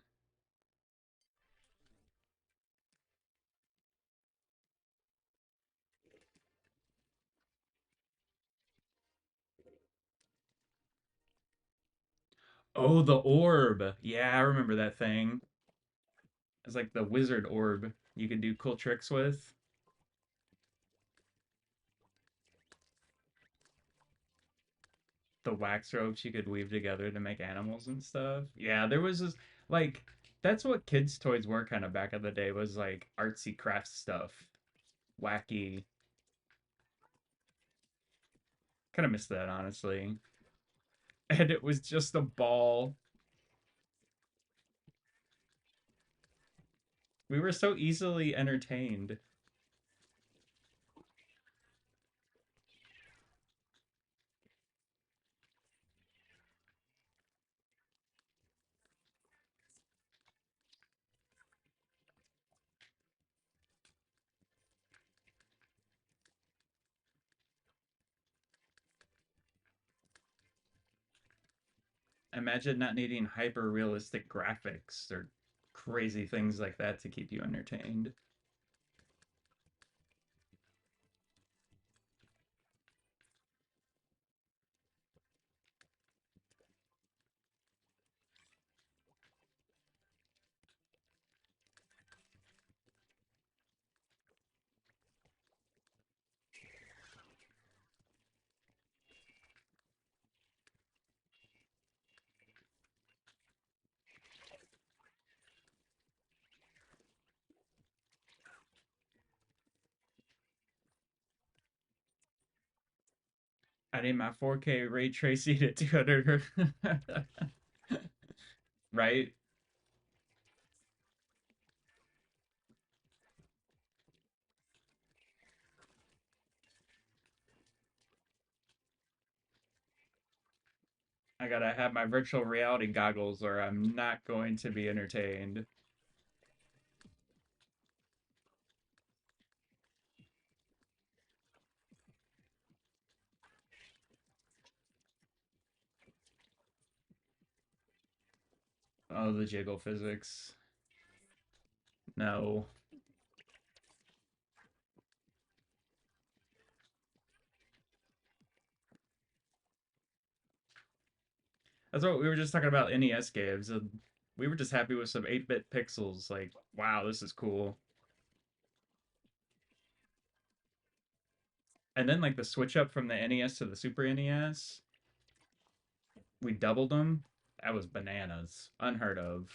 Oh, the orb. Yeah, I remember that thing. It's like the wizard orb you could do cool tricks with. The wax ropes you could weave together to make animals and stuff. Yeah, there was this like that's what kids' toys were kind of back in the day was like artsy craft stuff. Wacky. Kind of missed that honestly. And it was just a ball. We were so easily entertained. Imagine not needing hyper realistic graphics or crazy things like that to keep you entertained. I need my 4K ray tracing at 200. Right? I gotta have my virtual reality goggles or I'm not going to be entertained. Oh, the jiggle physics. No. That's what we were just talking about NES games. And we were just happy with some 8-bit pixels. Like, wow, this is cool. And then, like, the switch up from the NES to the Super NES, we doubled them. That was bananas. Unheard of.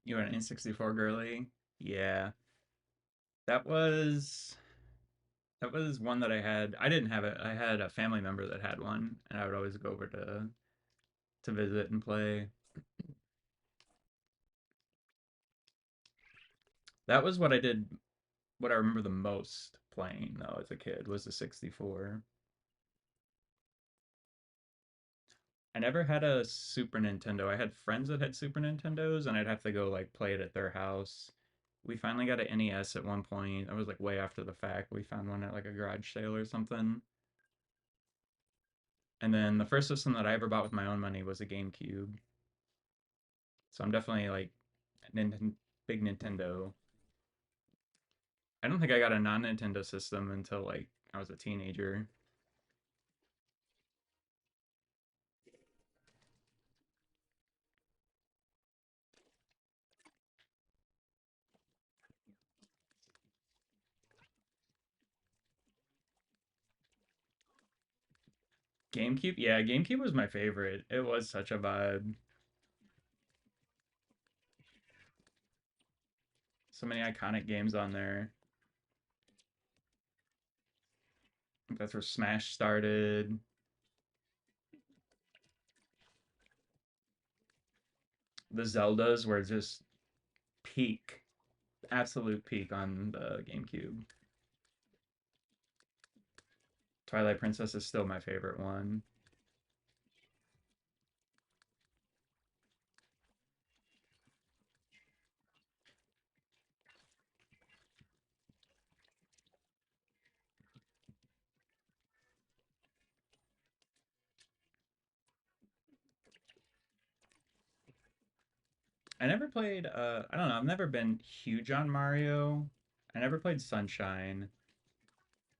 You were an N64 girly? Yeah. That was. That was one that I had. I didn't have it. I had a family member that had one, and I would always go over to visit and play. That was what I did. What I remember the most playing though as a kid was the 64. I never had a Super Nintendo. I had friends that had Super Nintendos, and I'd have to go like play it at their house. We finally got an NES at one point. I was like way after the fact. We found one at like a garage sale or something. And then the first system that I ever bought with my own money was a GameCube. So I'm definitely like Ninten big Nintendo. I don't think I got a non-Nintendo system until like I was a teenager. GameCube, yeah, GameCube was my favorite. It was such a vibe. So many iconic games on there. That's where Smash started. The Zeldas were just peak, absolute peak on the GameCube. Twilight Princess is still my favorite one. I never played I don't know, I've never been huge on Mario. I never played Sunshine.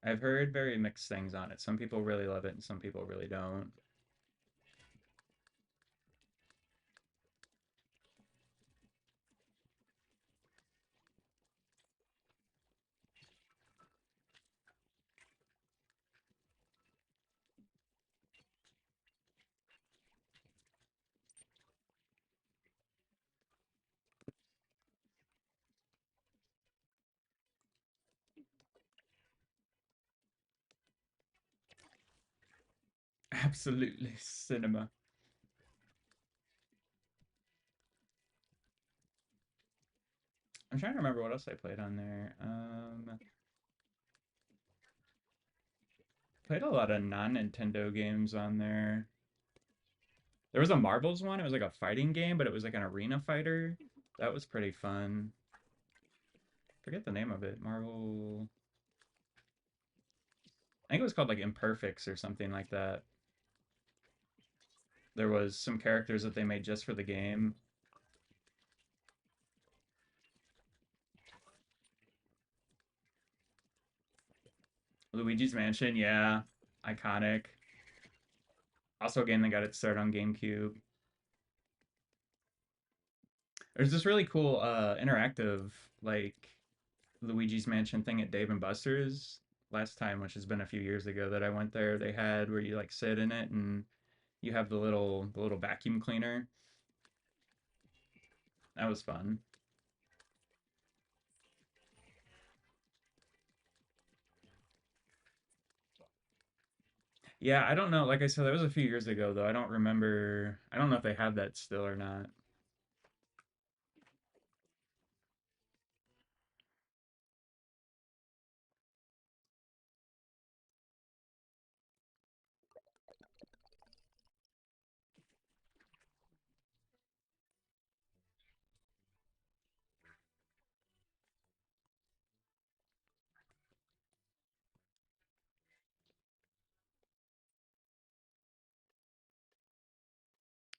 I've heard very mixed things on it. Some people really love it and some people really don't. Absolutely cinema. I'm trying to remember what else I played on there. Played a lot of non-Nintendo games on there. There was a Marbles one. It was like a fighting game, but it was like an arena fighter. That was pretty fun. Forget the name of it. Marvel. I think it was called like Imperfects or something like that. There was some characters that they made just for the game. Luigi's Mansion, yeah, iconic. Also a game that got its start on GameCube. There's this really cool interactive like Luigi's Mansion thing at Dave and Buster's last time, which has been a few years ago that I went there. They had where you like sit in it and you have the little vacuum cleaner. That was fun. Yeah, I don't know. Like I said, that was a few years ago though. I don't remember. I don't know if they have that still or not.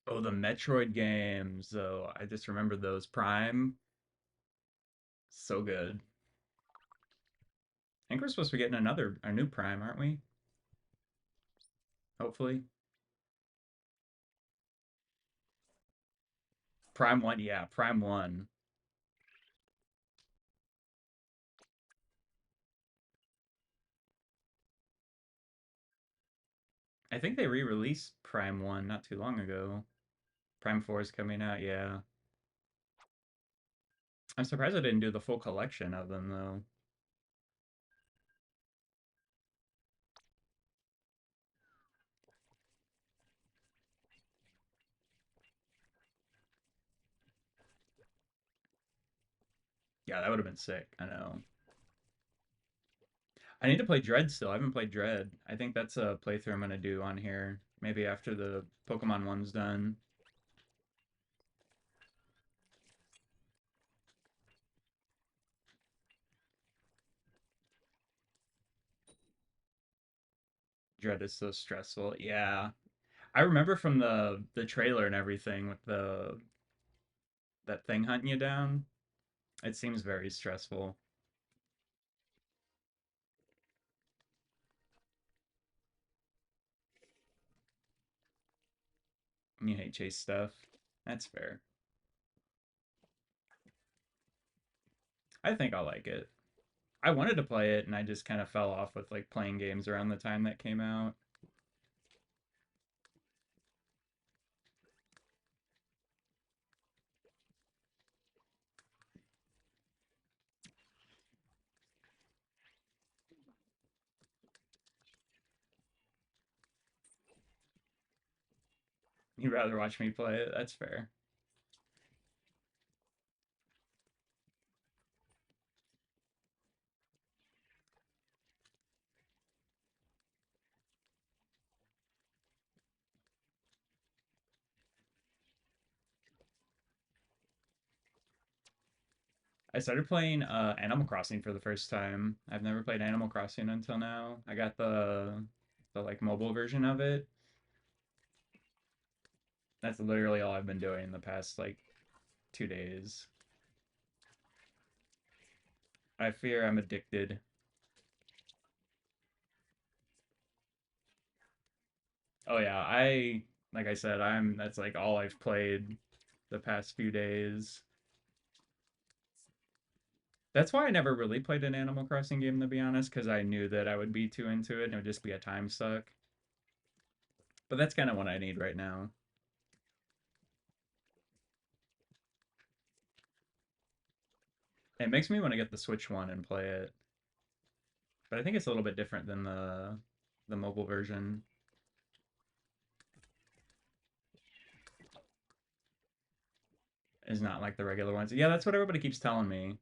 Oh, the Metroid games though. I just remember those Prime. So good. I think we're supposed to be getting a new Prime, aren't we? Hopefully. Prime 1, yeah, Prime 1. I think they re-released Prime 1 not too long ago. Prime 4 is coming out, yeah. I'm surprised I didn't do the full collection of them though. Yeah, that would have been sick. I know. I need to play Dread still. I haven't played Dread. I think that's a playthrough I'm gonna do on here. Maybe after the Pokemon one's done. Dread is so stressful. Yeah. I remember from the trailer and everything with the that thing hunting you down. It seems very stressful. You hate chase stuff. That's fair. I think I'll like it. I wanted to play it and I just kind of fell off with like playing games around the time that came out. You'd rather watch me play it. That's fair. I started playing Animal Crossing for the first time. I've never played Animal Crossing until now. I got the like mobile version of it. That's literally all I've been doing the past like 2 days. I fear I'm addicted. Oh yeah, I like I said, I'm that's like all I've played the past few days. That's why I never really played an Animal Crossing game to be honest, because I knew that I would be too into it and it would just be a time suck. But that's kind of what I need right now. It makes me want to get the Switch one and play it, but I think it's a little bit different than the mobile version. Is not like the regular ones. Yeah, that's what everybody keeps telling me.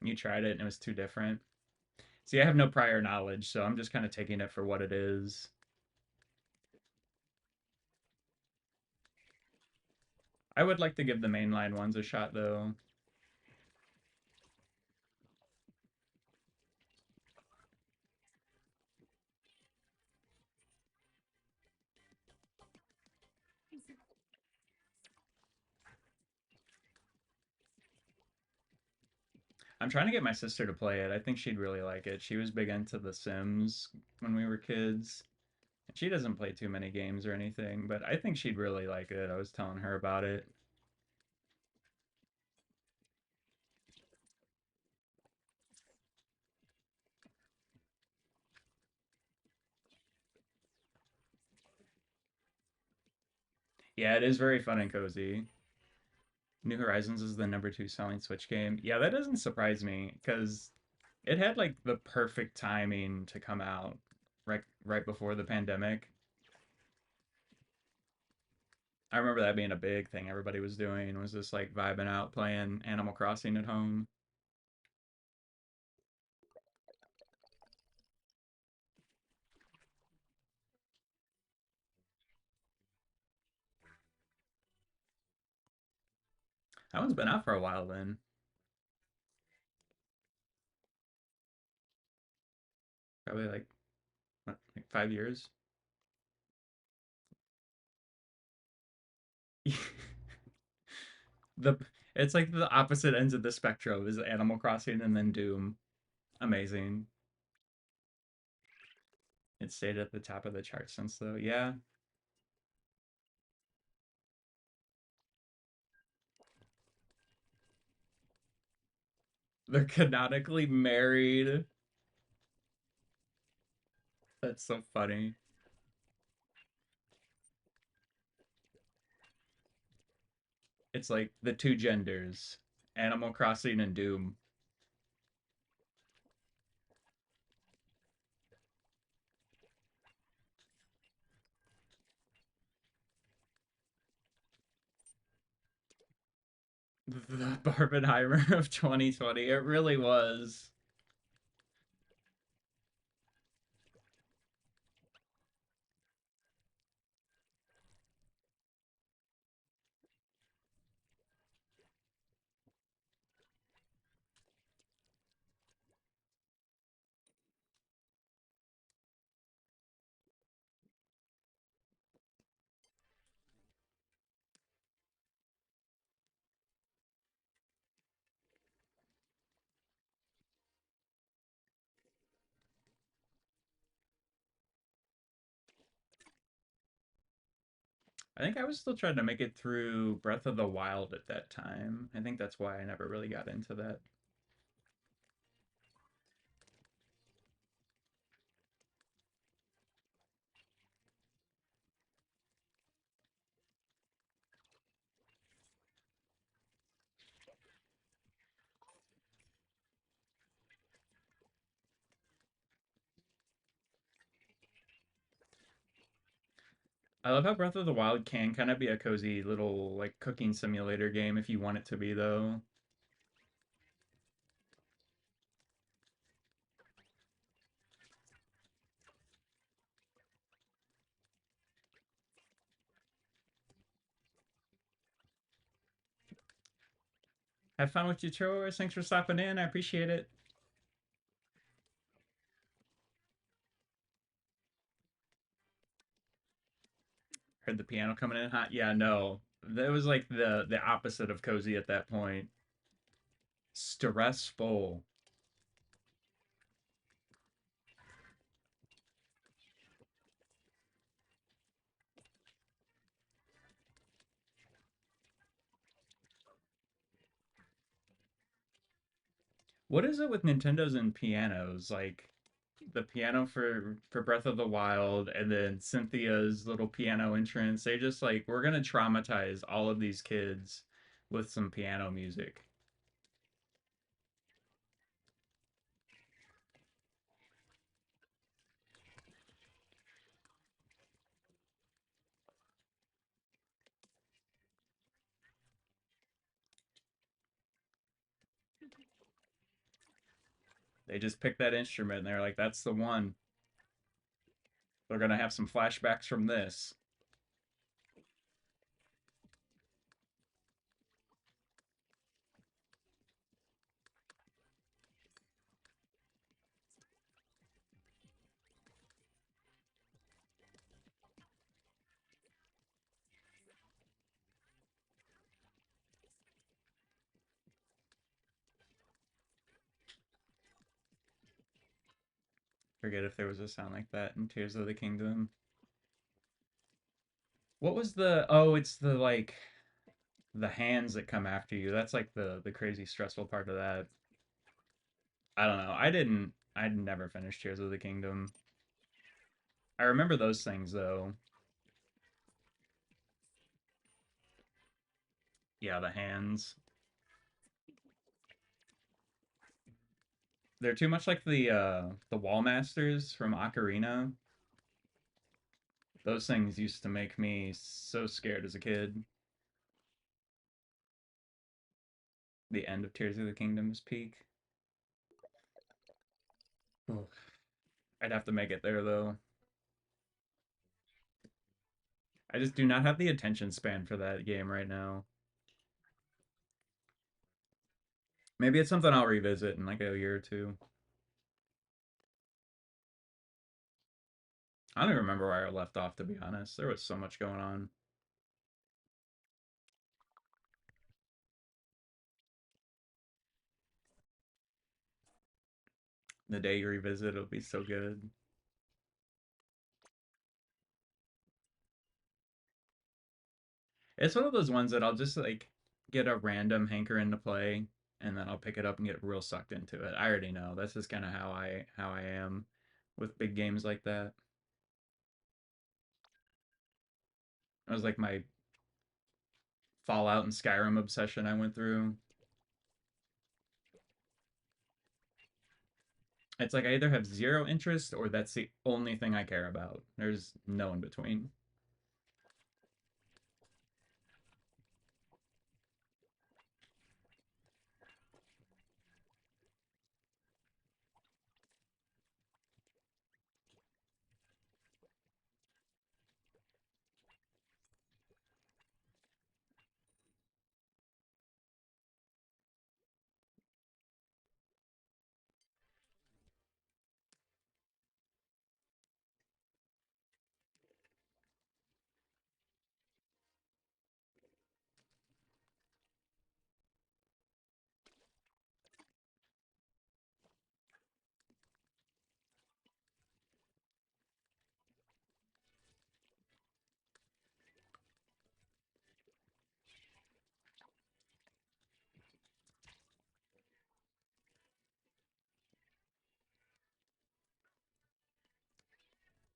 You tried it and it was too different. See, I have no prior knowledge, so I'm just kind of taking it for what it is. I would like to give the mainline ones a shot though. I'm trying to get my sister to play it. I think she'd really like it. She was big into The Sims when we were kids. She doesn't play too many games or anything, but I think she'd really like it. I was telling her about it. Yeah, it is very fun and cozy. New Horizons is the number 2 selling Switch game. Yeah, that doesn't surprise me because it had like the perfect timing to come out right before the pandemic. I remember that being a big thing everybody was doing was just like vibing out playing Animal Crossing at home. That one's been out for a while then. Probably like what, like 5 years. the it's like the opposite ends of the spectrum is Animal Crossing and then Doom. Amazing. It stayed at the top of the chart since though. Yeah, they're canonically married. That's so funny. It's like the two genders, Animal Crossing and Doom. The Barbenheimer of 2020. It really was. I think I was still trying to make it through Breath of the Wild at that time. I think that's why I never really got into that. I love how Breath of the Wild can kind of be a cozy little like cooking simulator game if you want it to be though. Have fun with your chores. Thanks for stopping in. I appreciate it. Heard the piano coming in hot. Yeah, no. That was like the opposite of cozy at that point. Stressful. What is it with Nintendos and pianos? Like the piano for Breath of the Wild and then Cynthia's little piano entrance. They just like we're gonna traumatize all of these kids with some piano music. They just pick that instrument and they're like, that's the one. They're gonna have some flashbacks from this. Forget if there was a sound like that in Tears of the Kingdom. What was the oh, it's the like the hands that come after you. That's like the crazy stressful part of that. I don't know. I'd never finished Tears of the Kingdom. I remember those things though. Yeah, the hands. They're too much like the wall masters from Ocarina. Those things used to make me so scared as a kid. The end of Tears of the Kingdom is peak. Ugh. I'd have to make it there though. I just do not have the attention span for that game right now. Maybe it's something I'll revisit in like a year or two. I don't even remember where I left off to be honest. There was so much going on. The day you revisit, it'll be so good. It's one of those ones that I'll just like get a random hankering to play, and then I'll pick it up and get real sucked into it. I already know that's just kind of how I am with big games like that. It was like my Fallout and Skyrim obsession I went through. It's like I either have zero interest or that's the only thing I care about. There's no in between.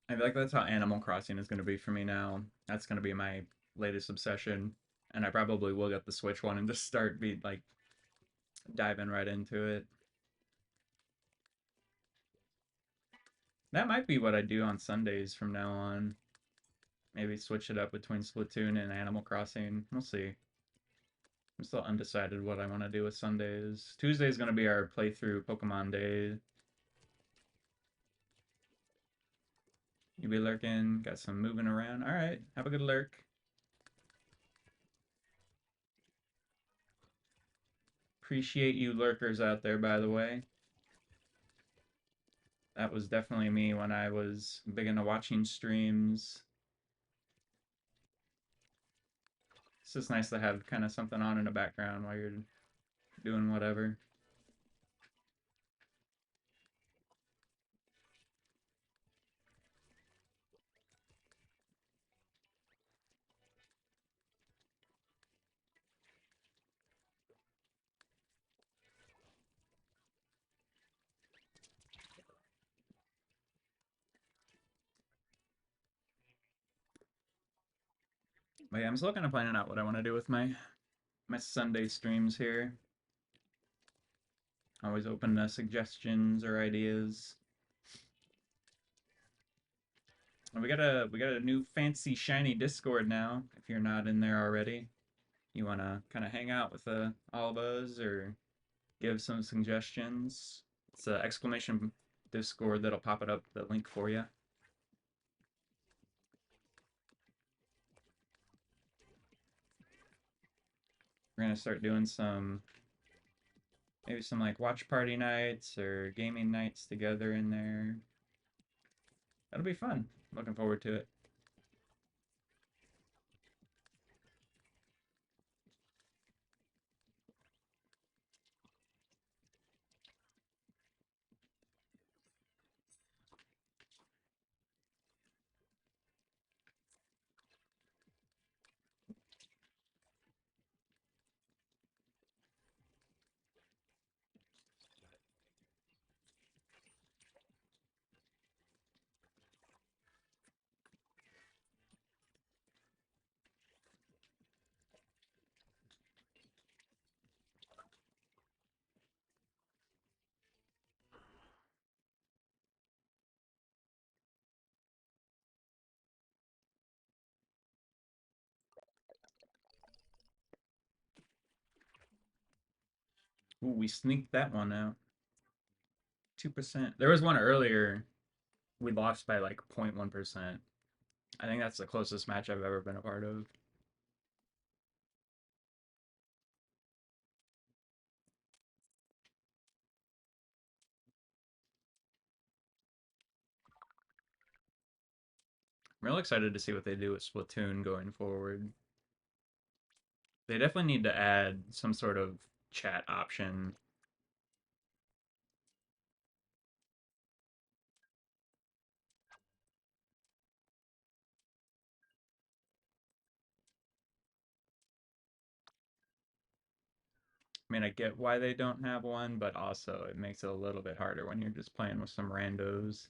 I feel like that's how Animal Crossing is going to be for me now. That's going to be my latest obsession, and I probably will get the Switch one and just start be like diving right into it. That might be what I do on Sundays from now on. Maybe switch it up between Splatoon and Animal Crossing. We'll see. I'm still undecided what I want to do with Sundays. Tuesday's going to be our playthrough Pokemon Day. You be lurking, got some moving around. All right, have a good lurk. Appreciate you lurkers out there, by the way. That was definitely me when I was big into watching streams. It's just nice to have kind of something on in the background while you're doing whatever. But yeah, I'm still kind of planning out what I want to do with my Sunday streams here. Always open to suggestions or ideas. And we got a new fancy shiny Discord now. If you're not in there already, you wanna kind of hang out with all of us or give some suggestions. It's a exclamation Discord that'll pop it up the link for you. We're gonna start doing some maybe some like watch party nights or gaming nights together in there. That'll be fun. Looking forward to it. Ooh, we sneaked that one out. 2%. There was one earlier we lost by like 0.1%. I think that's the closest match I've ever been a part of. I'm real excited to see what they do with Splatoon going forward. They definitely need to add some sort of chat option. I mean, I get why they don't have one, but also it makes it a little bit harder when you're just playing with some randos.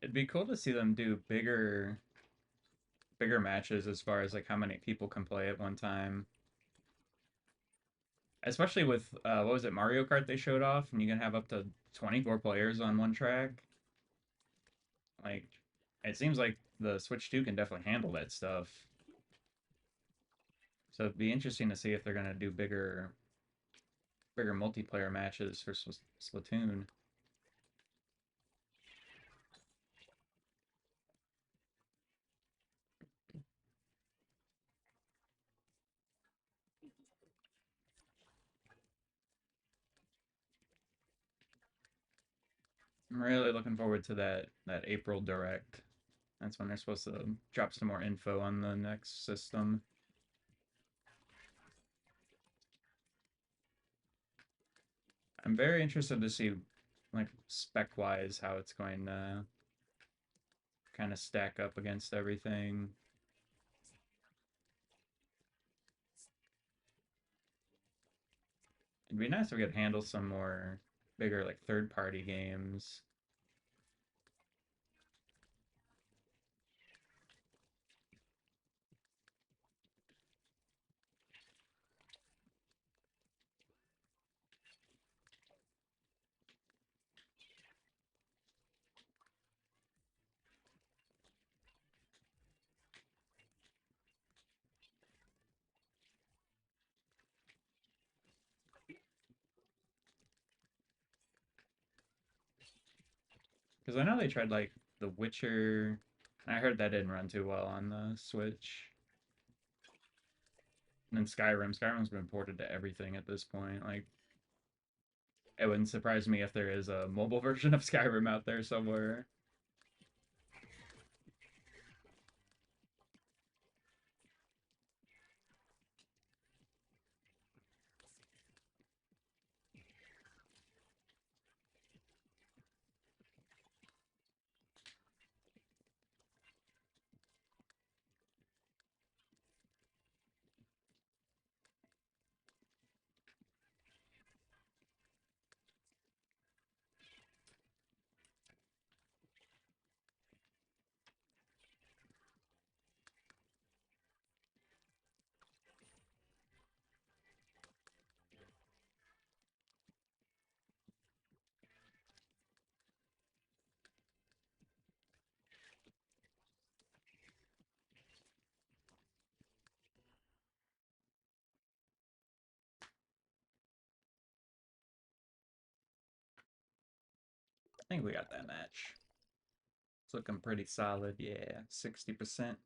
It'd be cool to see them do bigger matches as far as like how many people can play at one time. Especially with what was it, Mario Kart they showed off, and you can have up to 24 players on one track. Like, it seems like the Switch 2 can definitely handle that stuff. So it'd be interesting to see if they're gonna do bigger multiplayer matches for Splatoon. I'm really looking forward to that April direct. That's when they're supposed to drop some more info on the next system. I'm very interested to see, like, spec wise, how it's going to kind of stack up against everything. It'd be nice if we could handle some more bigger, like, third party games. Because I know they tried, like, The Witcher. I heard that didn't run too well on the Switch. And then Skyrim. Skyrim's been ported to everything at this point. Like, it wouldn't surprise me if there is a mobile version of Skyrim out there somewhere. I think we got that match. It's looking pretty solid. Yeah, 60%.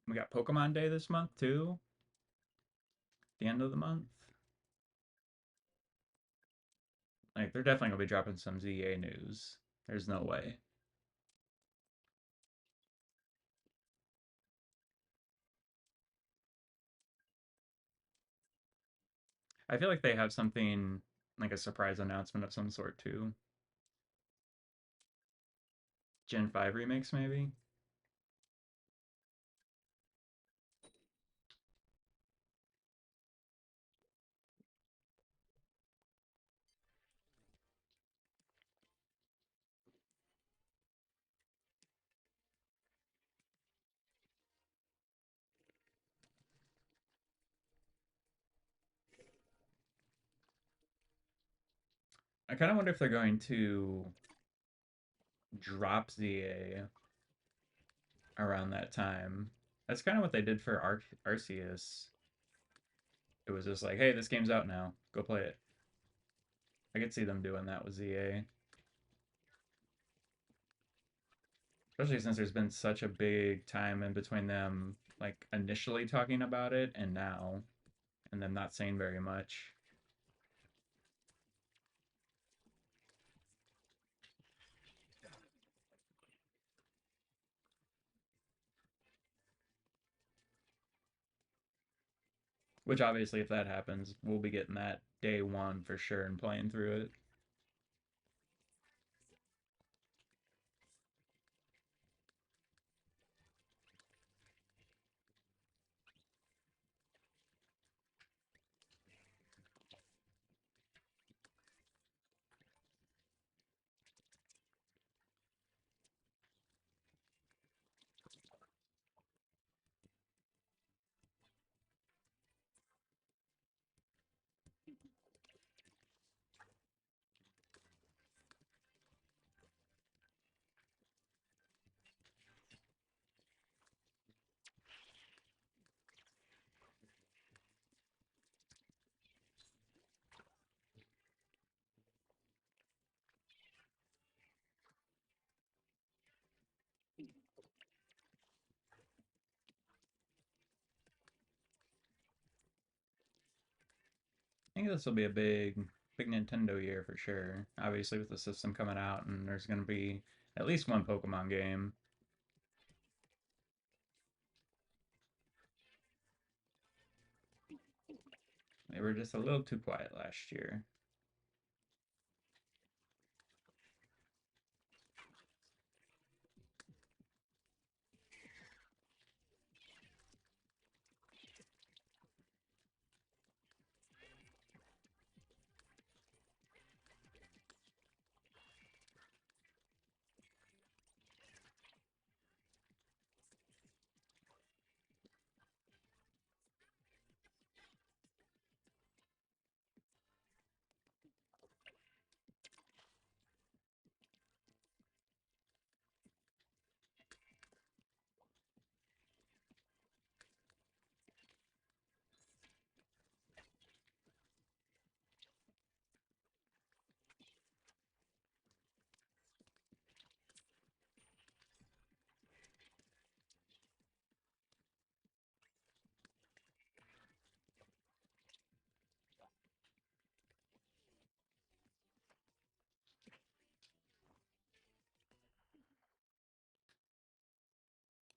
We got Pokemon Day this month too. The end of the month. Like, they're definitely gonna be dropping some ZA news. There's no way. I feel like they have something like a surprise announcement of some sort too. Gen 5 remakes, maybe? I kind of wonder if they're going to drop ZA around that time. That's kind of what they did for Arceus. It was just like, hey, this game's out now. Go play it. I could see them doing that with ZA. Especially since there's been such a big time in between them, like, initially talking about it and now, and them not saying very much. Which obviously, if that happens, we'll be getting that day one for sure and playing through it. think this will be a big Nintendo year for sure. Obviously, with the system coming out, and there's going to be at least one Pokemon game. They were just a little too quiet last year.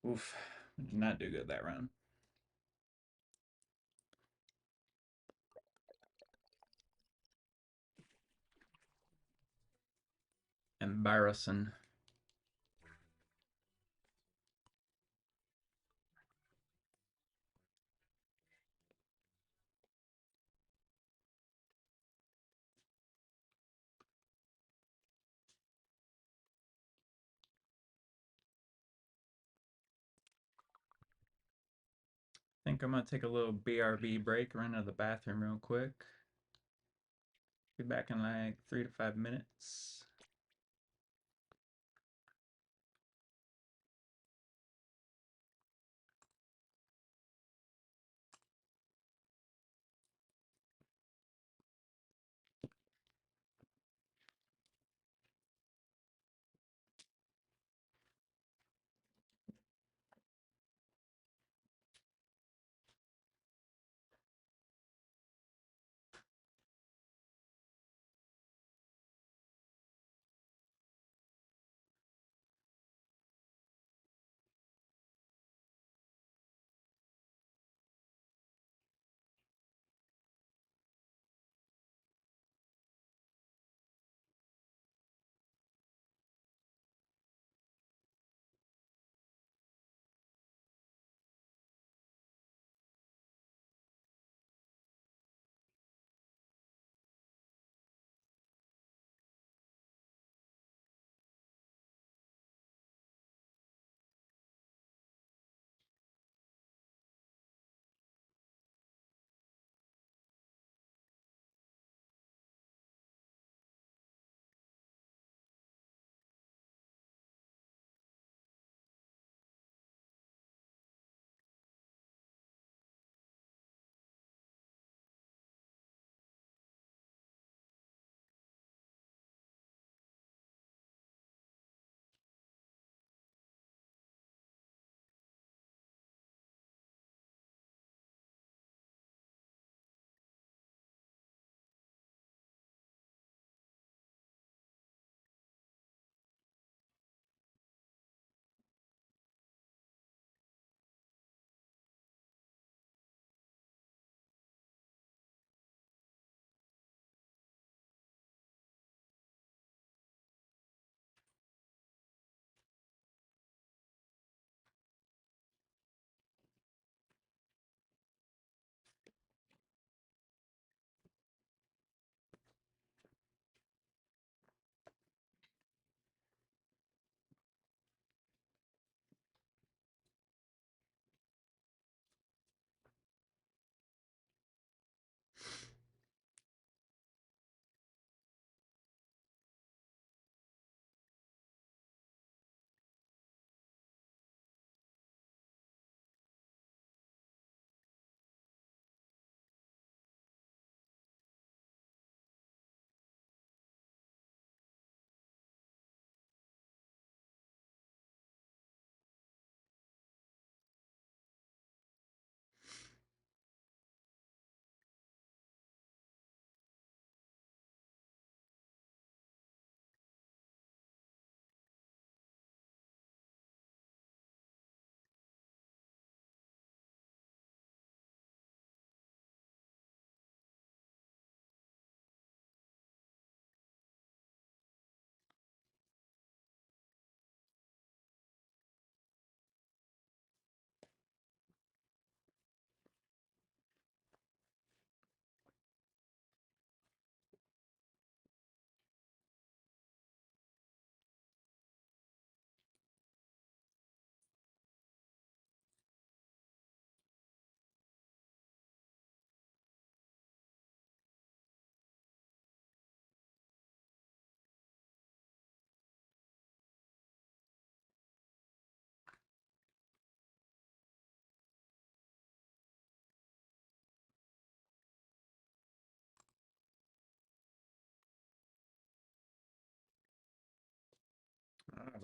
Oof, did not do good that round. Embarrassing. Think I'm gonna take a little BRB break, run to the bathroom real quick. Be back in like 3 to 5 minutes.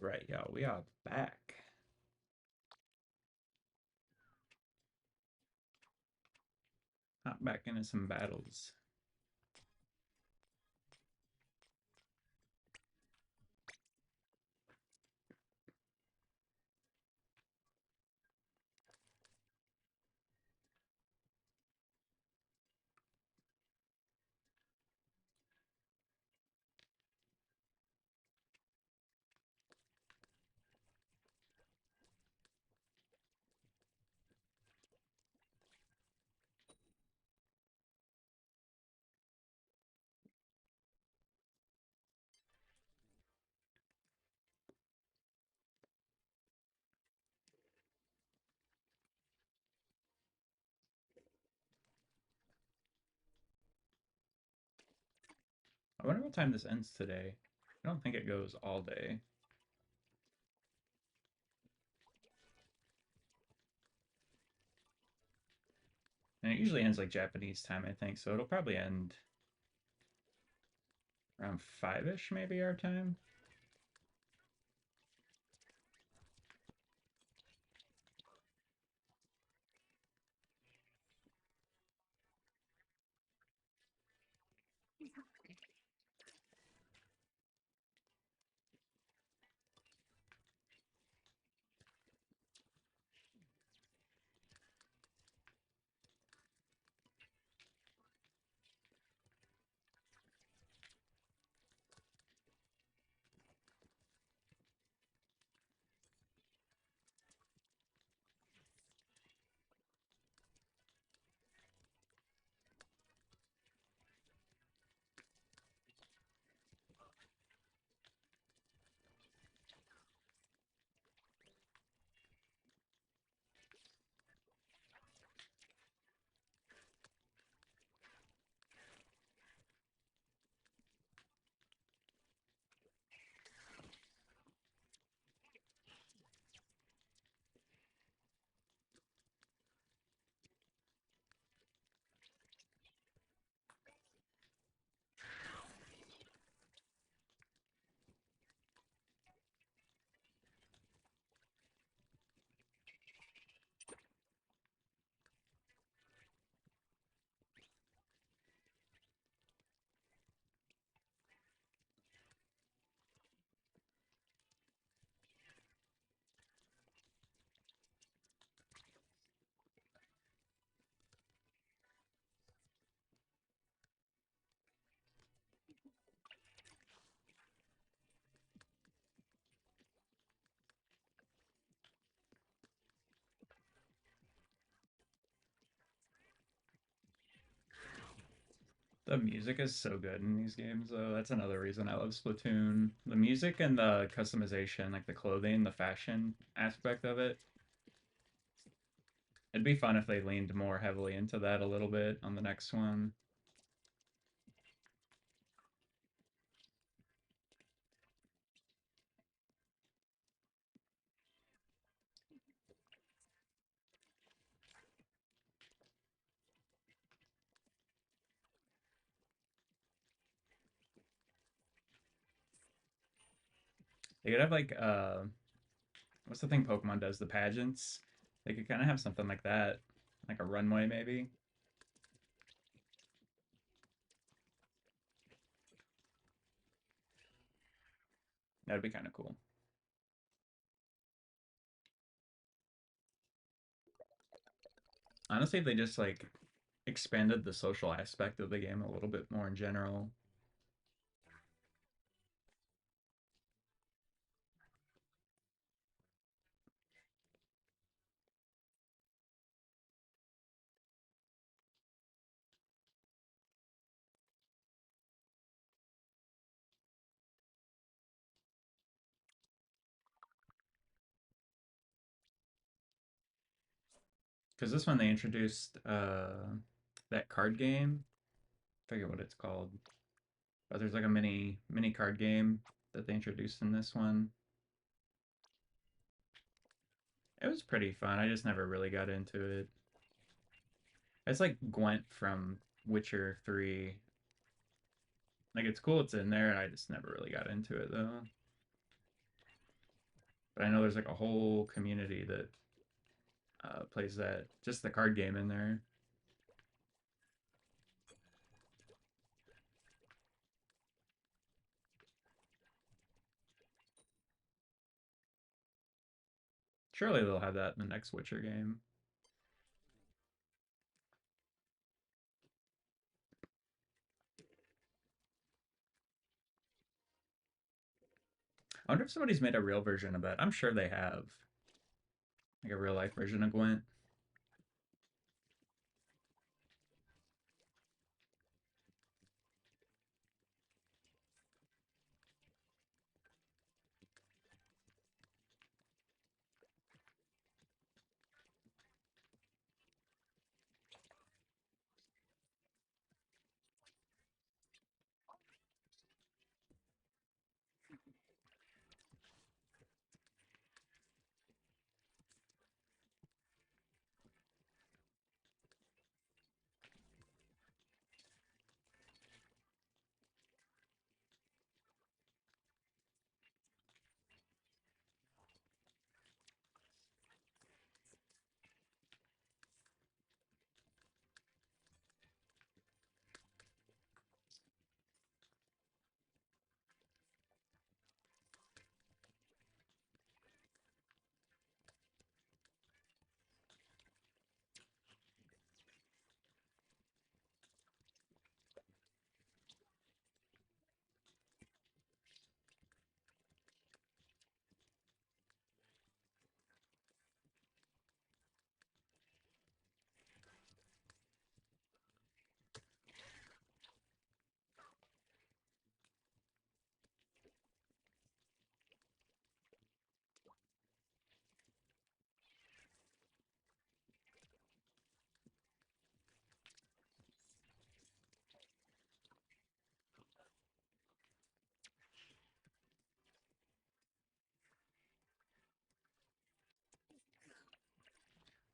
All right, y'all, we are back. Hop back into some battles. I wonder what time this ends today. I don't think it goes all day. And it usually ends like Japanese time, I think, so it'll probably end around 5-ish, maybe our time. The music is so good in these games, though. That's another reason I love Splatoon. The music and the customization, like the clothing, the fashion aspect of it. It'd be fun if they leaned more heavily into that a little bit on the next one. They could have like what's the thing Pokemon does? The pageants. They could kind of have something like that, like a runway maybe. That'd be kind of cool. Honestly, if they just like expanded the social aspect of the game a little bit more in general. Because this one they introduced that card game. I forget what it's called, but there's like a mini card game that they introduced in this one. It was pretty fun. I just never really got into it. It's like Gwent from Witcher 3. Like it's cool it's in there, and I just never really got into it though. But I know there's like a whole community that plays that, just the card game in there. Surely they'll have that in the next Witcher game. I wonder if somebody's made a real version of that. I'm sure they have, like a real life version of Gwent.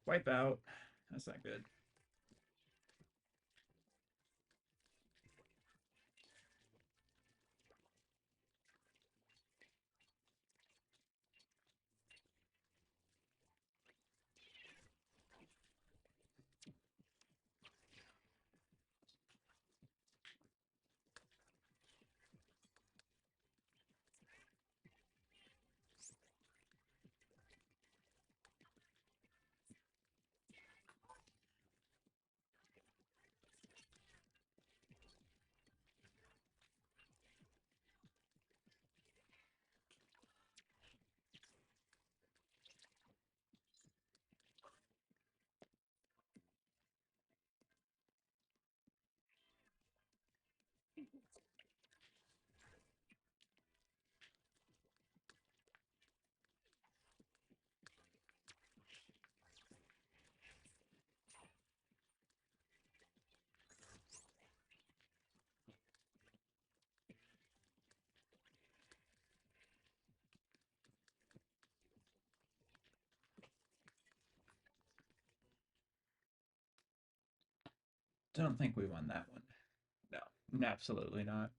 Wipe out. That's not good. Don't think we won that one. No, absolutely not.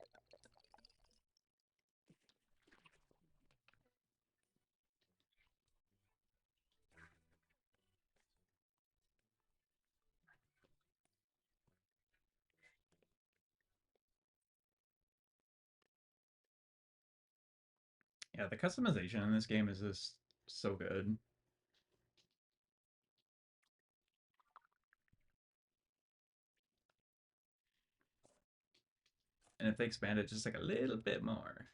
Yeah, the customization in this game is just so good. And if they expand it just like a little bit more.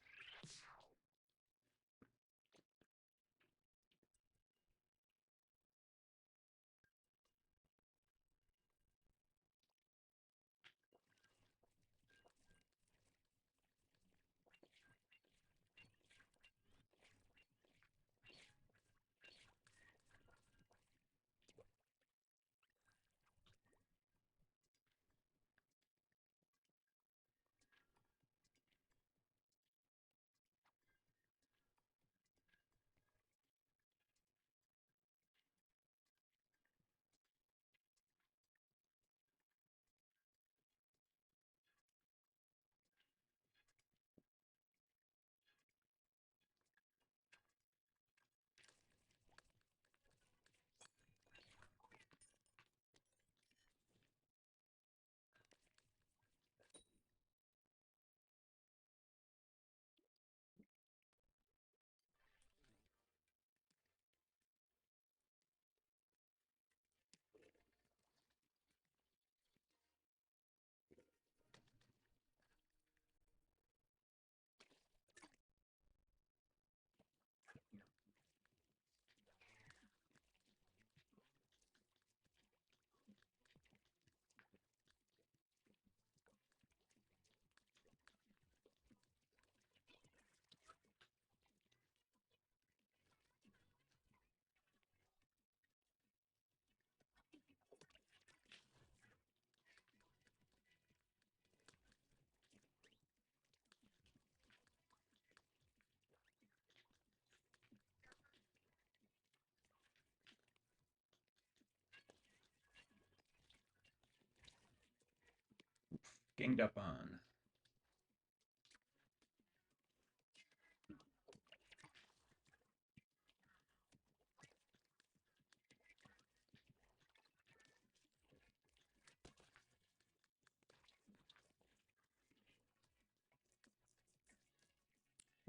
Ganged up on.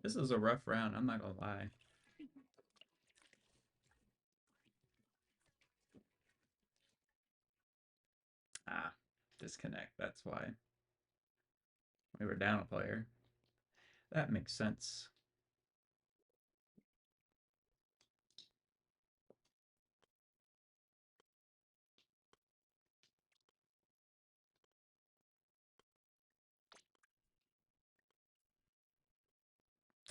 This is a rough round, I'm not gonna lie. Ah, disconnect, that's why. We were down a player. That makes sense.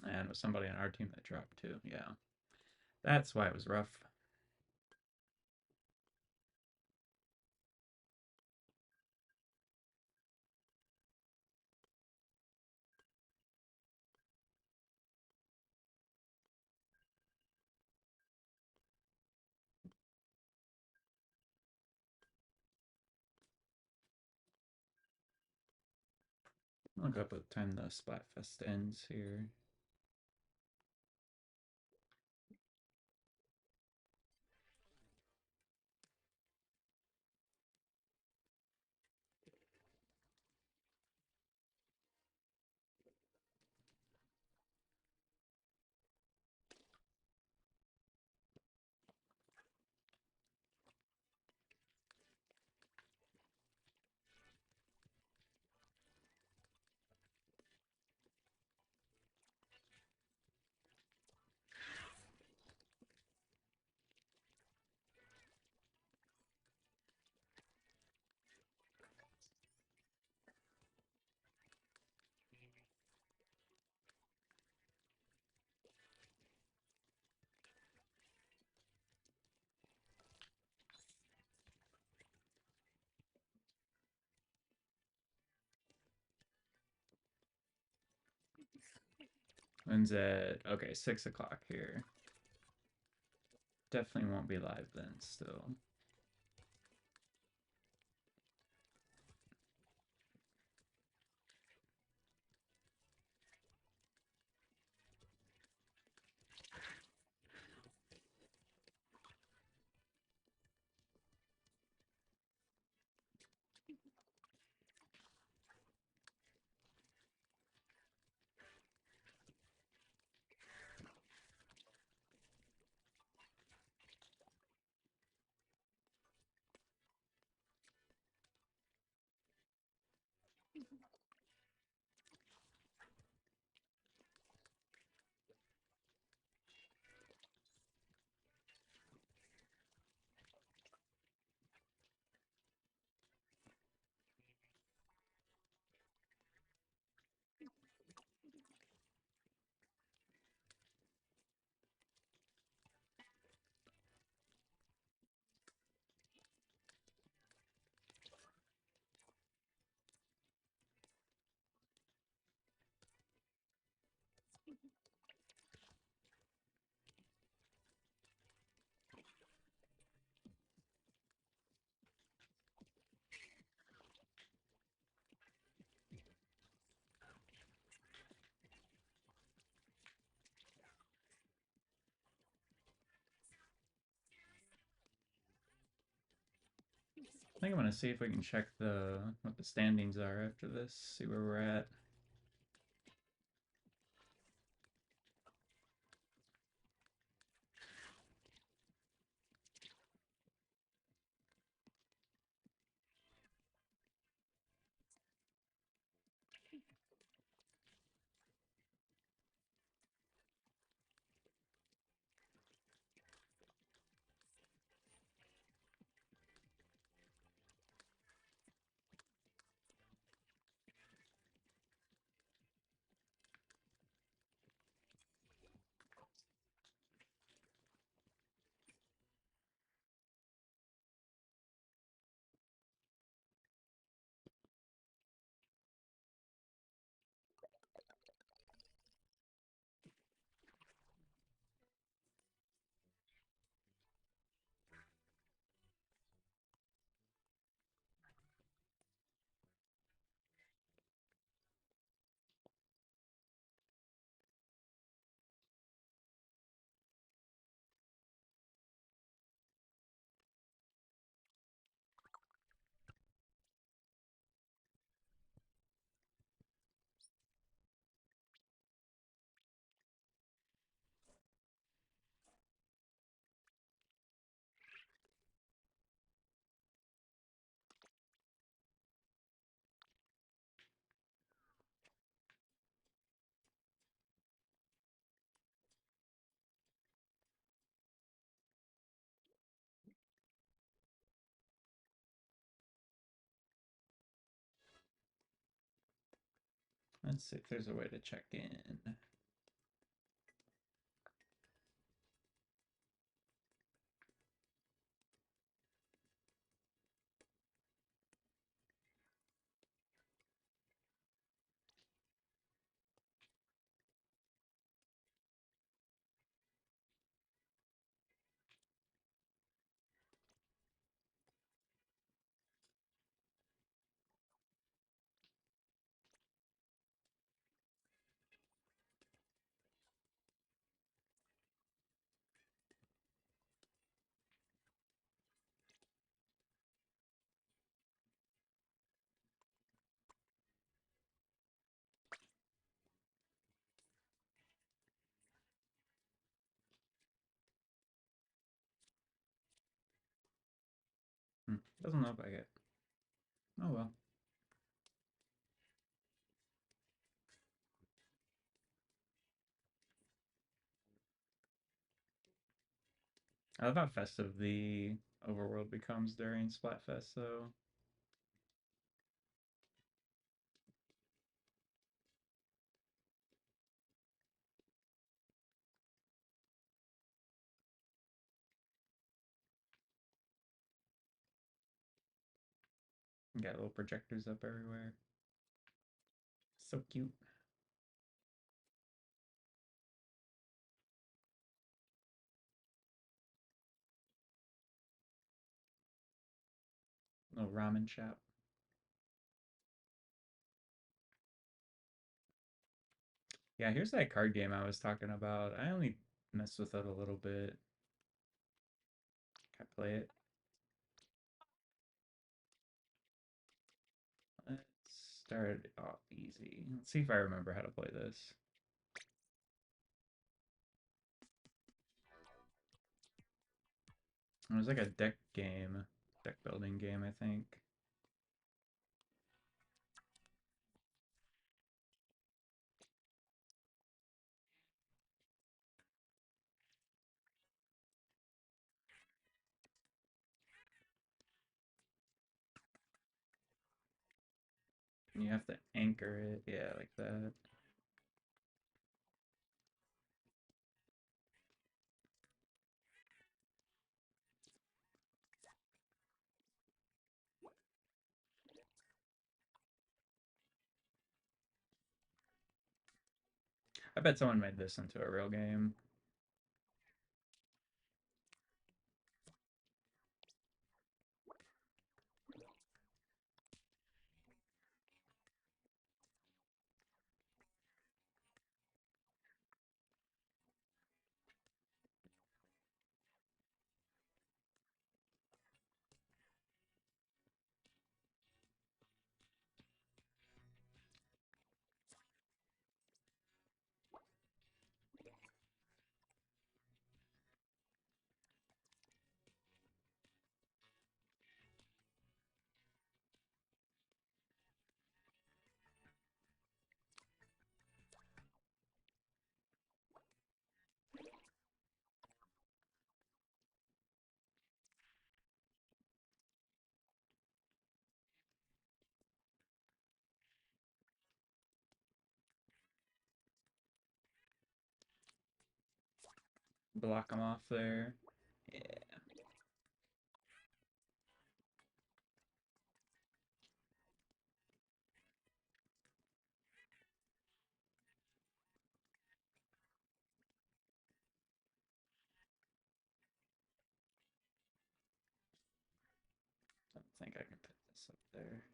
And it was somebody on our team that dropped too, yeah. That's why it was rough. Look up what time the Splatfest ends here. Ends at, okay, 6 o'clock here. Definitely won't be live then, still. I think I'm gonna see if we can check what the standings are after this, see where we're at. Let's see if there's a way to check in. Doesn't look like it. Oh well. I love how festive the overworld becomes during Splatfest, though. You got little projectors up everywhere. So cute. Little ramen shop. Yeah, here's that card game I was talking about. I only messed with it a little bit. Can I play it? Let's start off easy. Let's see if I remember how to play this. It was like a deck game, deck building game, I think. You have to anchor it, yeah, like that. I bet someone made this into a real game. Block them off there. Yeah. I don't think I can put this up there.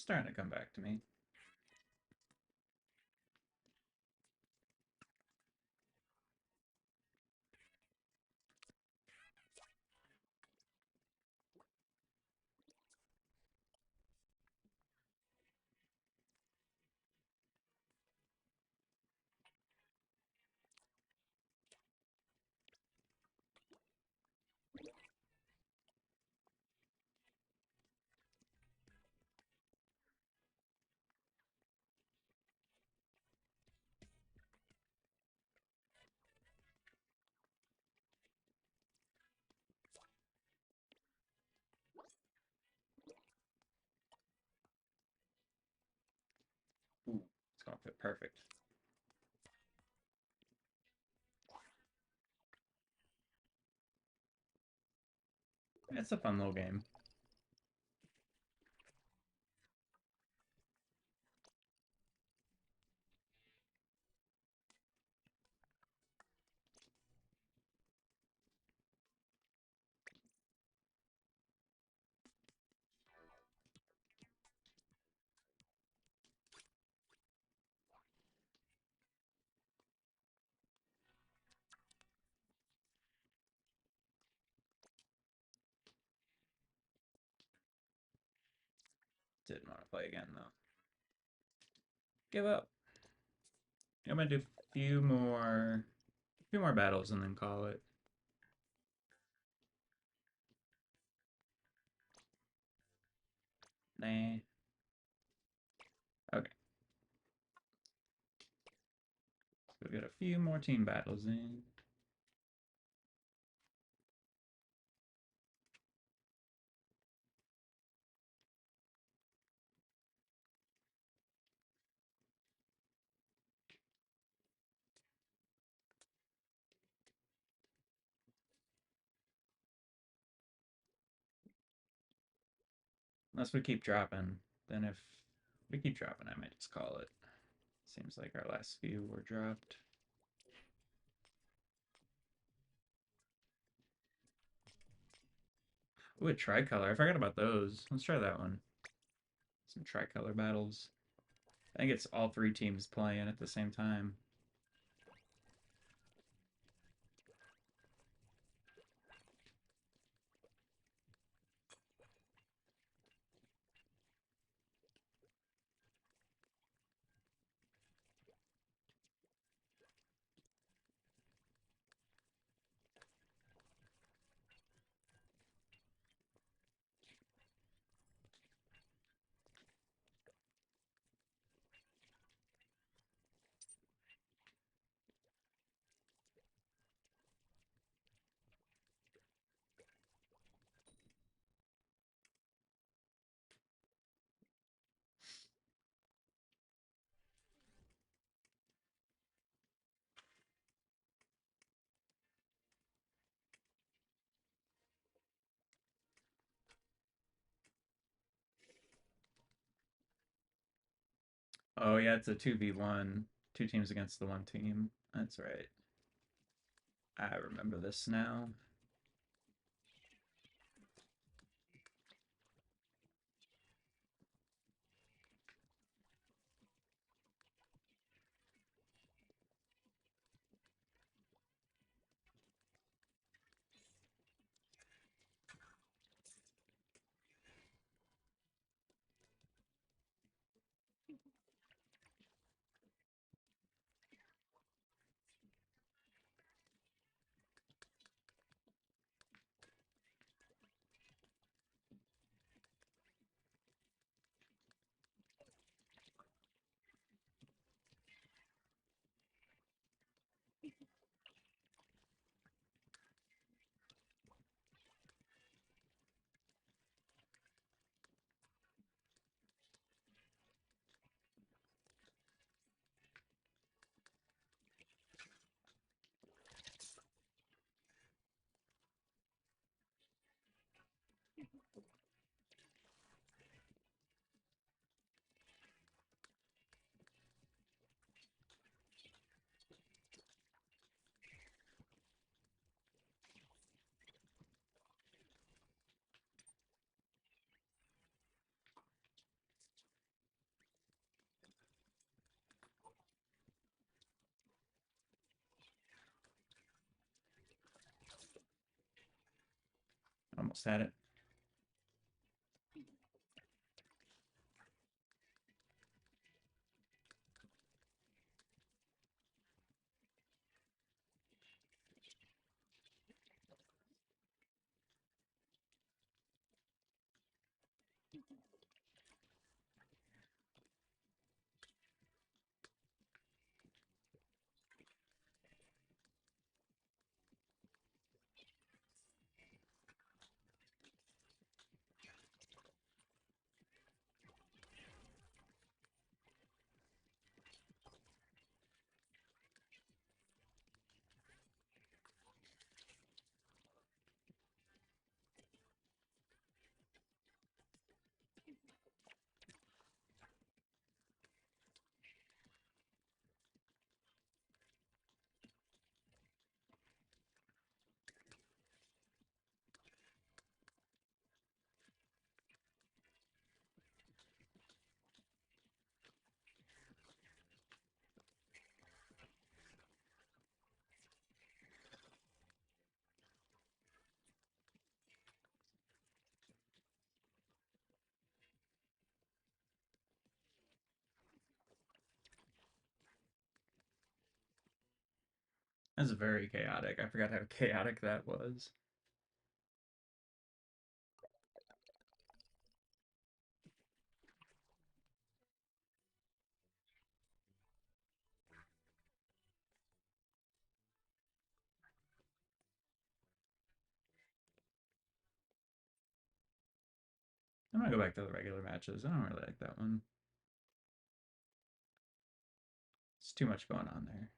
starting to come back to me. Ooh, it's gonna fit perfect. It's a fun little game. Didn't want to play again though. Give up. I'm gonna do a few more battles and then call it. Nah. Okay. So we got a few more team battles in. Unless we keep dropping. Then if we keep dropping, I might just call it. Seems like our last few were dropped. Ooh, a tricolor. I forgot about those. Let's try that one. Some tricolor battles. I think it's all three teams playing at the same time. Oh yeah, it's a 2v1. Two teams against the one team. That's right. I remember this now. Almost had it. That's very chaotic. I forgot how chaotic that was. I'm gonna go back to the regular matches. I don't really like that one. It's too much going on there.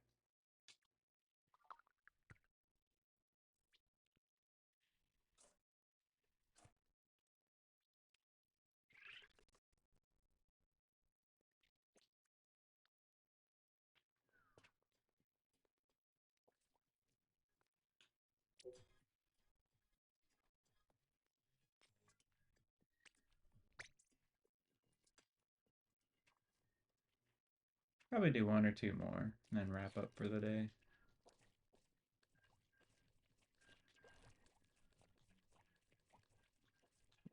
Probably do one or two more and then wrap up for the day.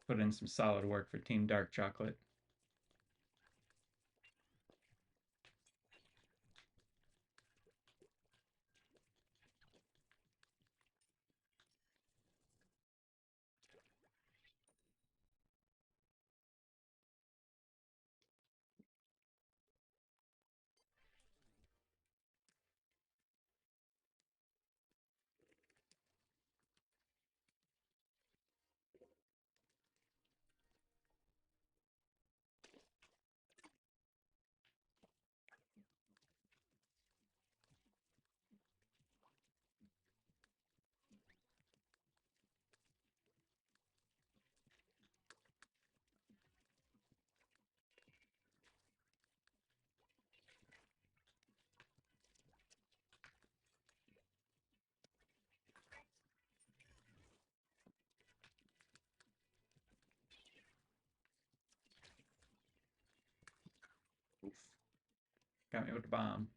Put in some solid work for Team Dark Chocolate. Oof. Got me with the bomb.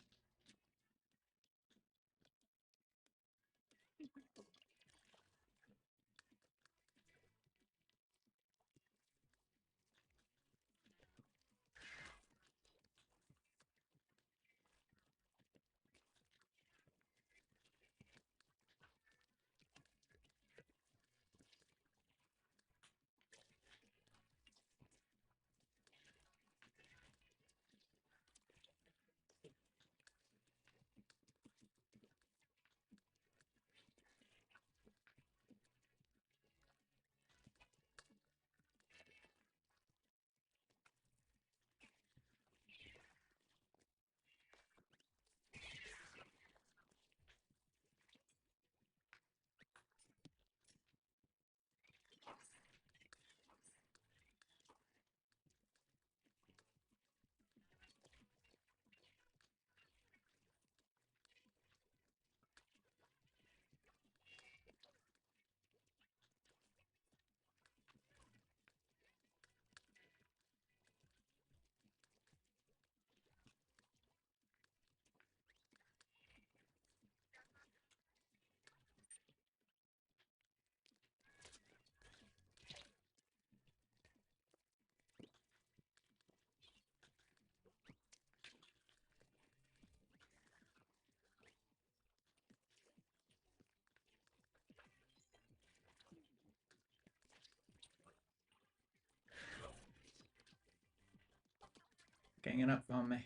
Ganging up on me.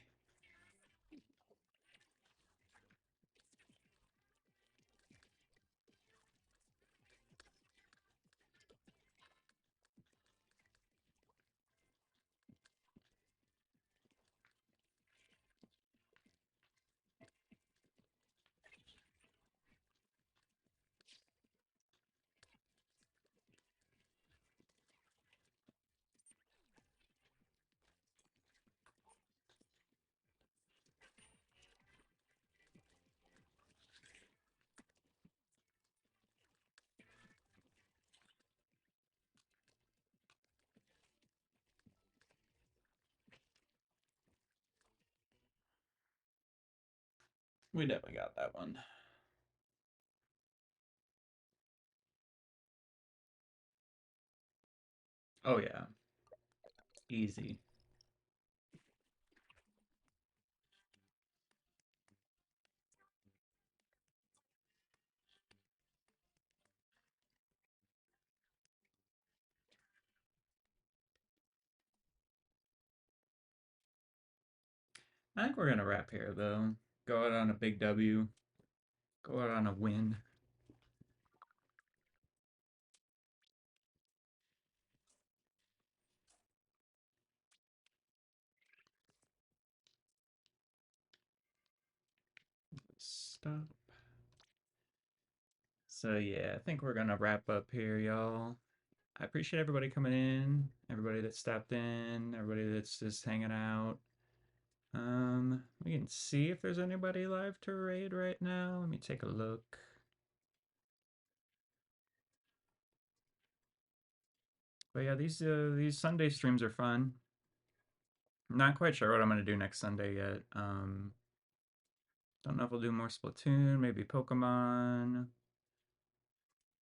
We definitely got that one. Oh yeah, easy. I think we're gonna wrap here though. Go out on a big W. Go out on a win. Stop. So yeah, I think we're gonna wrap up here, y'all. I appreciate everybody coming in, everybody that stopped in, everybody that's just hanging out. We can see if there's anybody live to raid right now. Let me take a look. But yeah, these Sunday streams are fun. I'm not quite sure what I'm gonna do next Sunday yet. Don't know if we'll do more Splatoon, maybe Pokemon.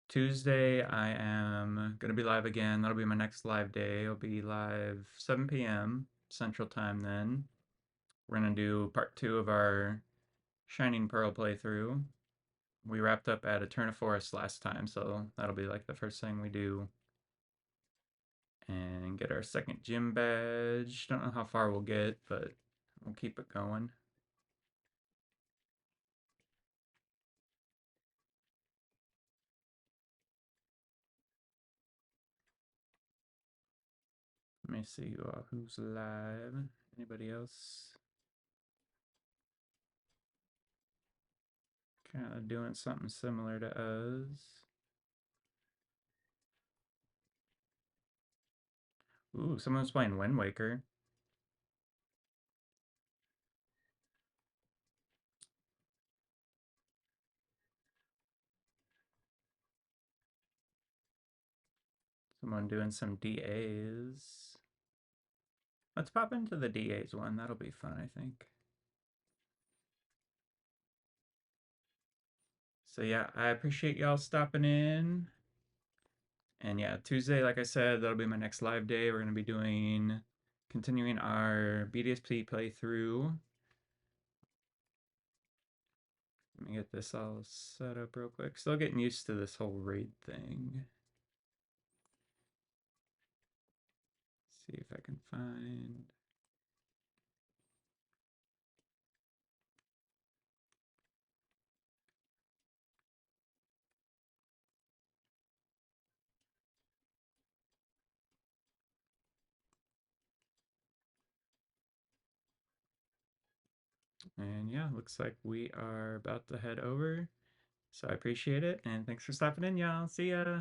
Tuesday, I am gonna be live again. That'll be my next live day. I'll be live 7 p.m. Central Time then. We're gonna do part two of our Shining Pearl playthrough. We wrapped up at Eterna Forest last time, so that'll be like the first thing we do. And get our second gym badge. Don't know how far we'll get, but we'll keep it going. Let me see who's live. Anybody else? Kind of doing something similar to us. Ooh, someone's playing Wind Waker. Someone doing some DAs. Let's pop into the DAs one. That'll be fun, I think. So yeah, I appreciate y'all stopping in. And yeah, Tuesday, like I said, that'll be my next live day. We're gonna be continuing our BDSP playthrough. Let me get this all set up real quick. Still getting used to this whole raid thing. See if I can find. And yeah, looks like we are about to head over. So I appreciate it, and thanks for stopping in, y'all. See ya.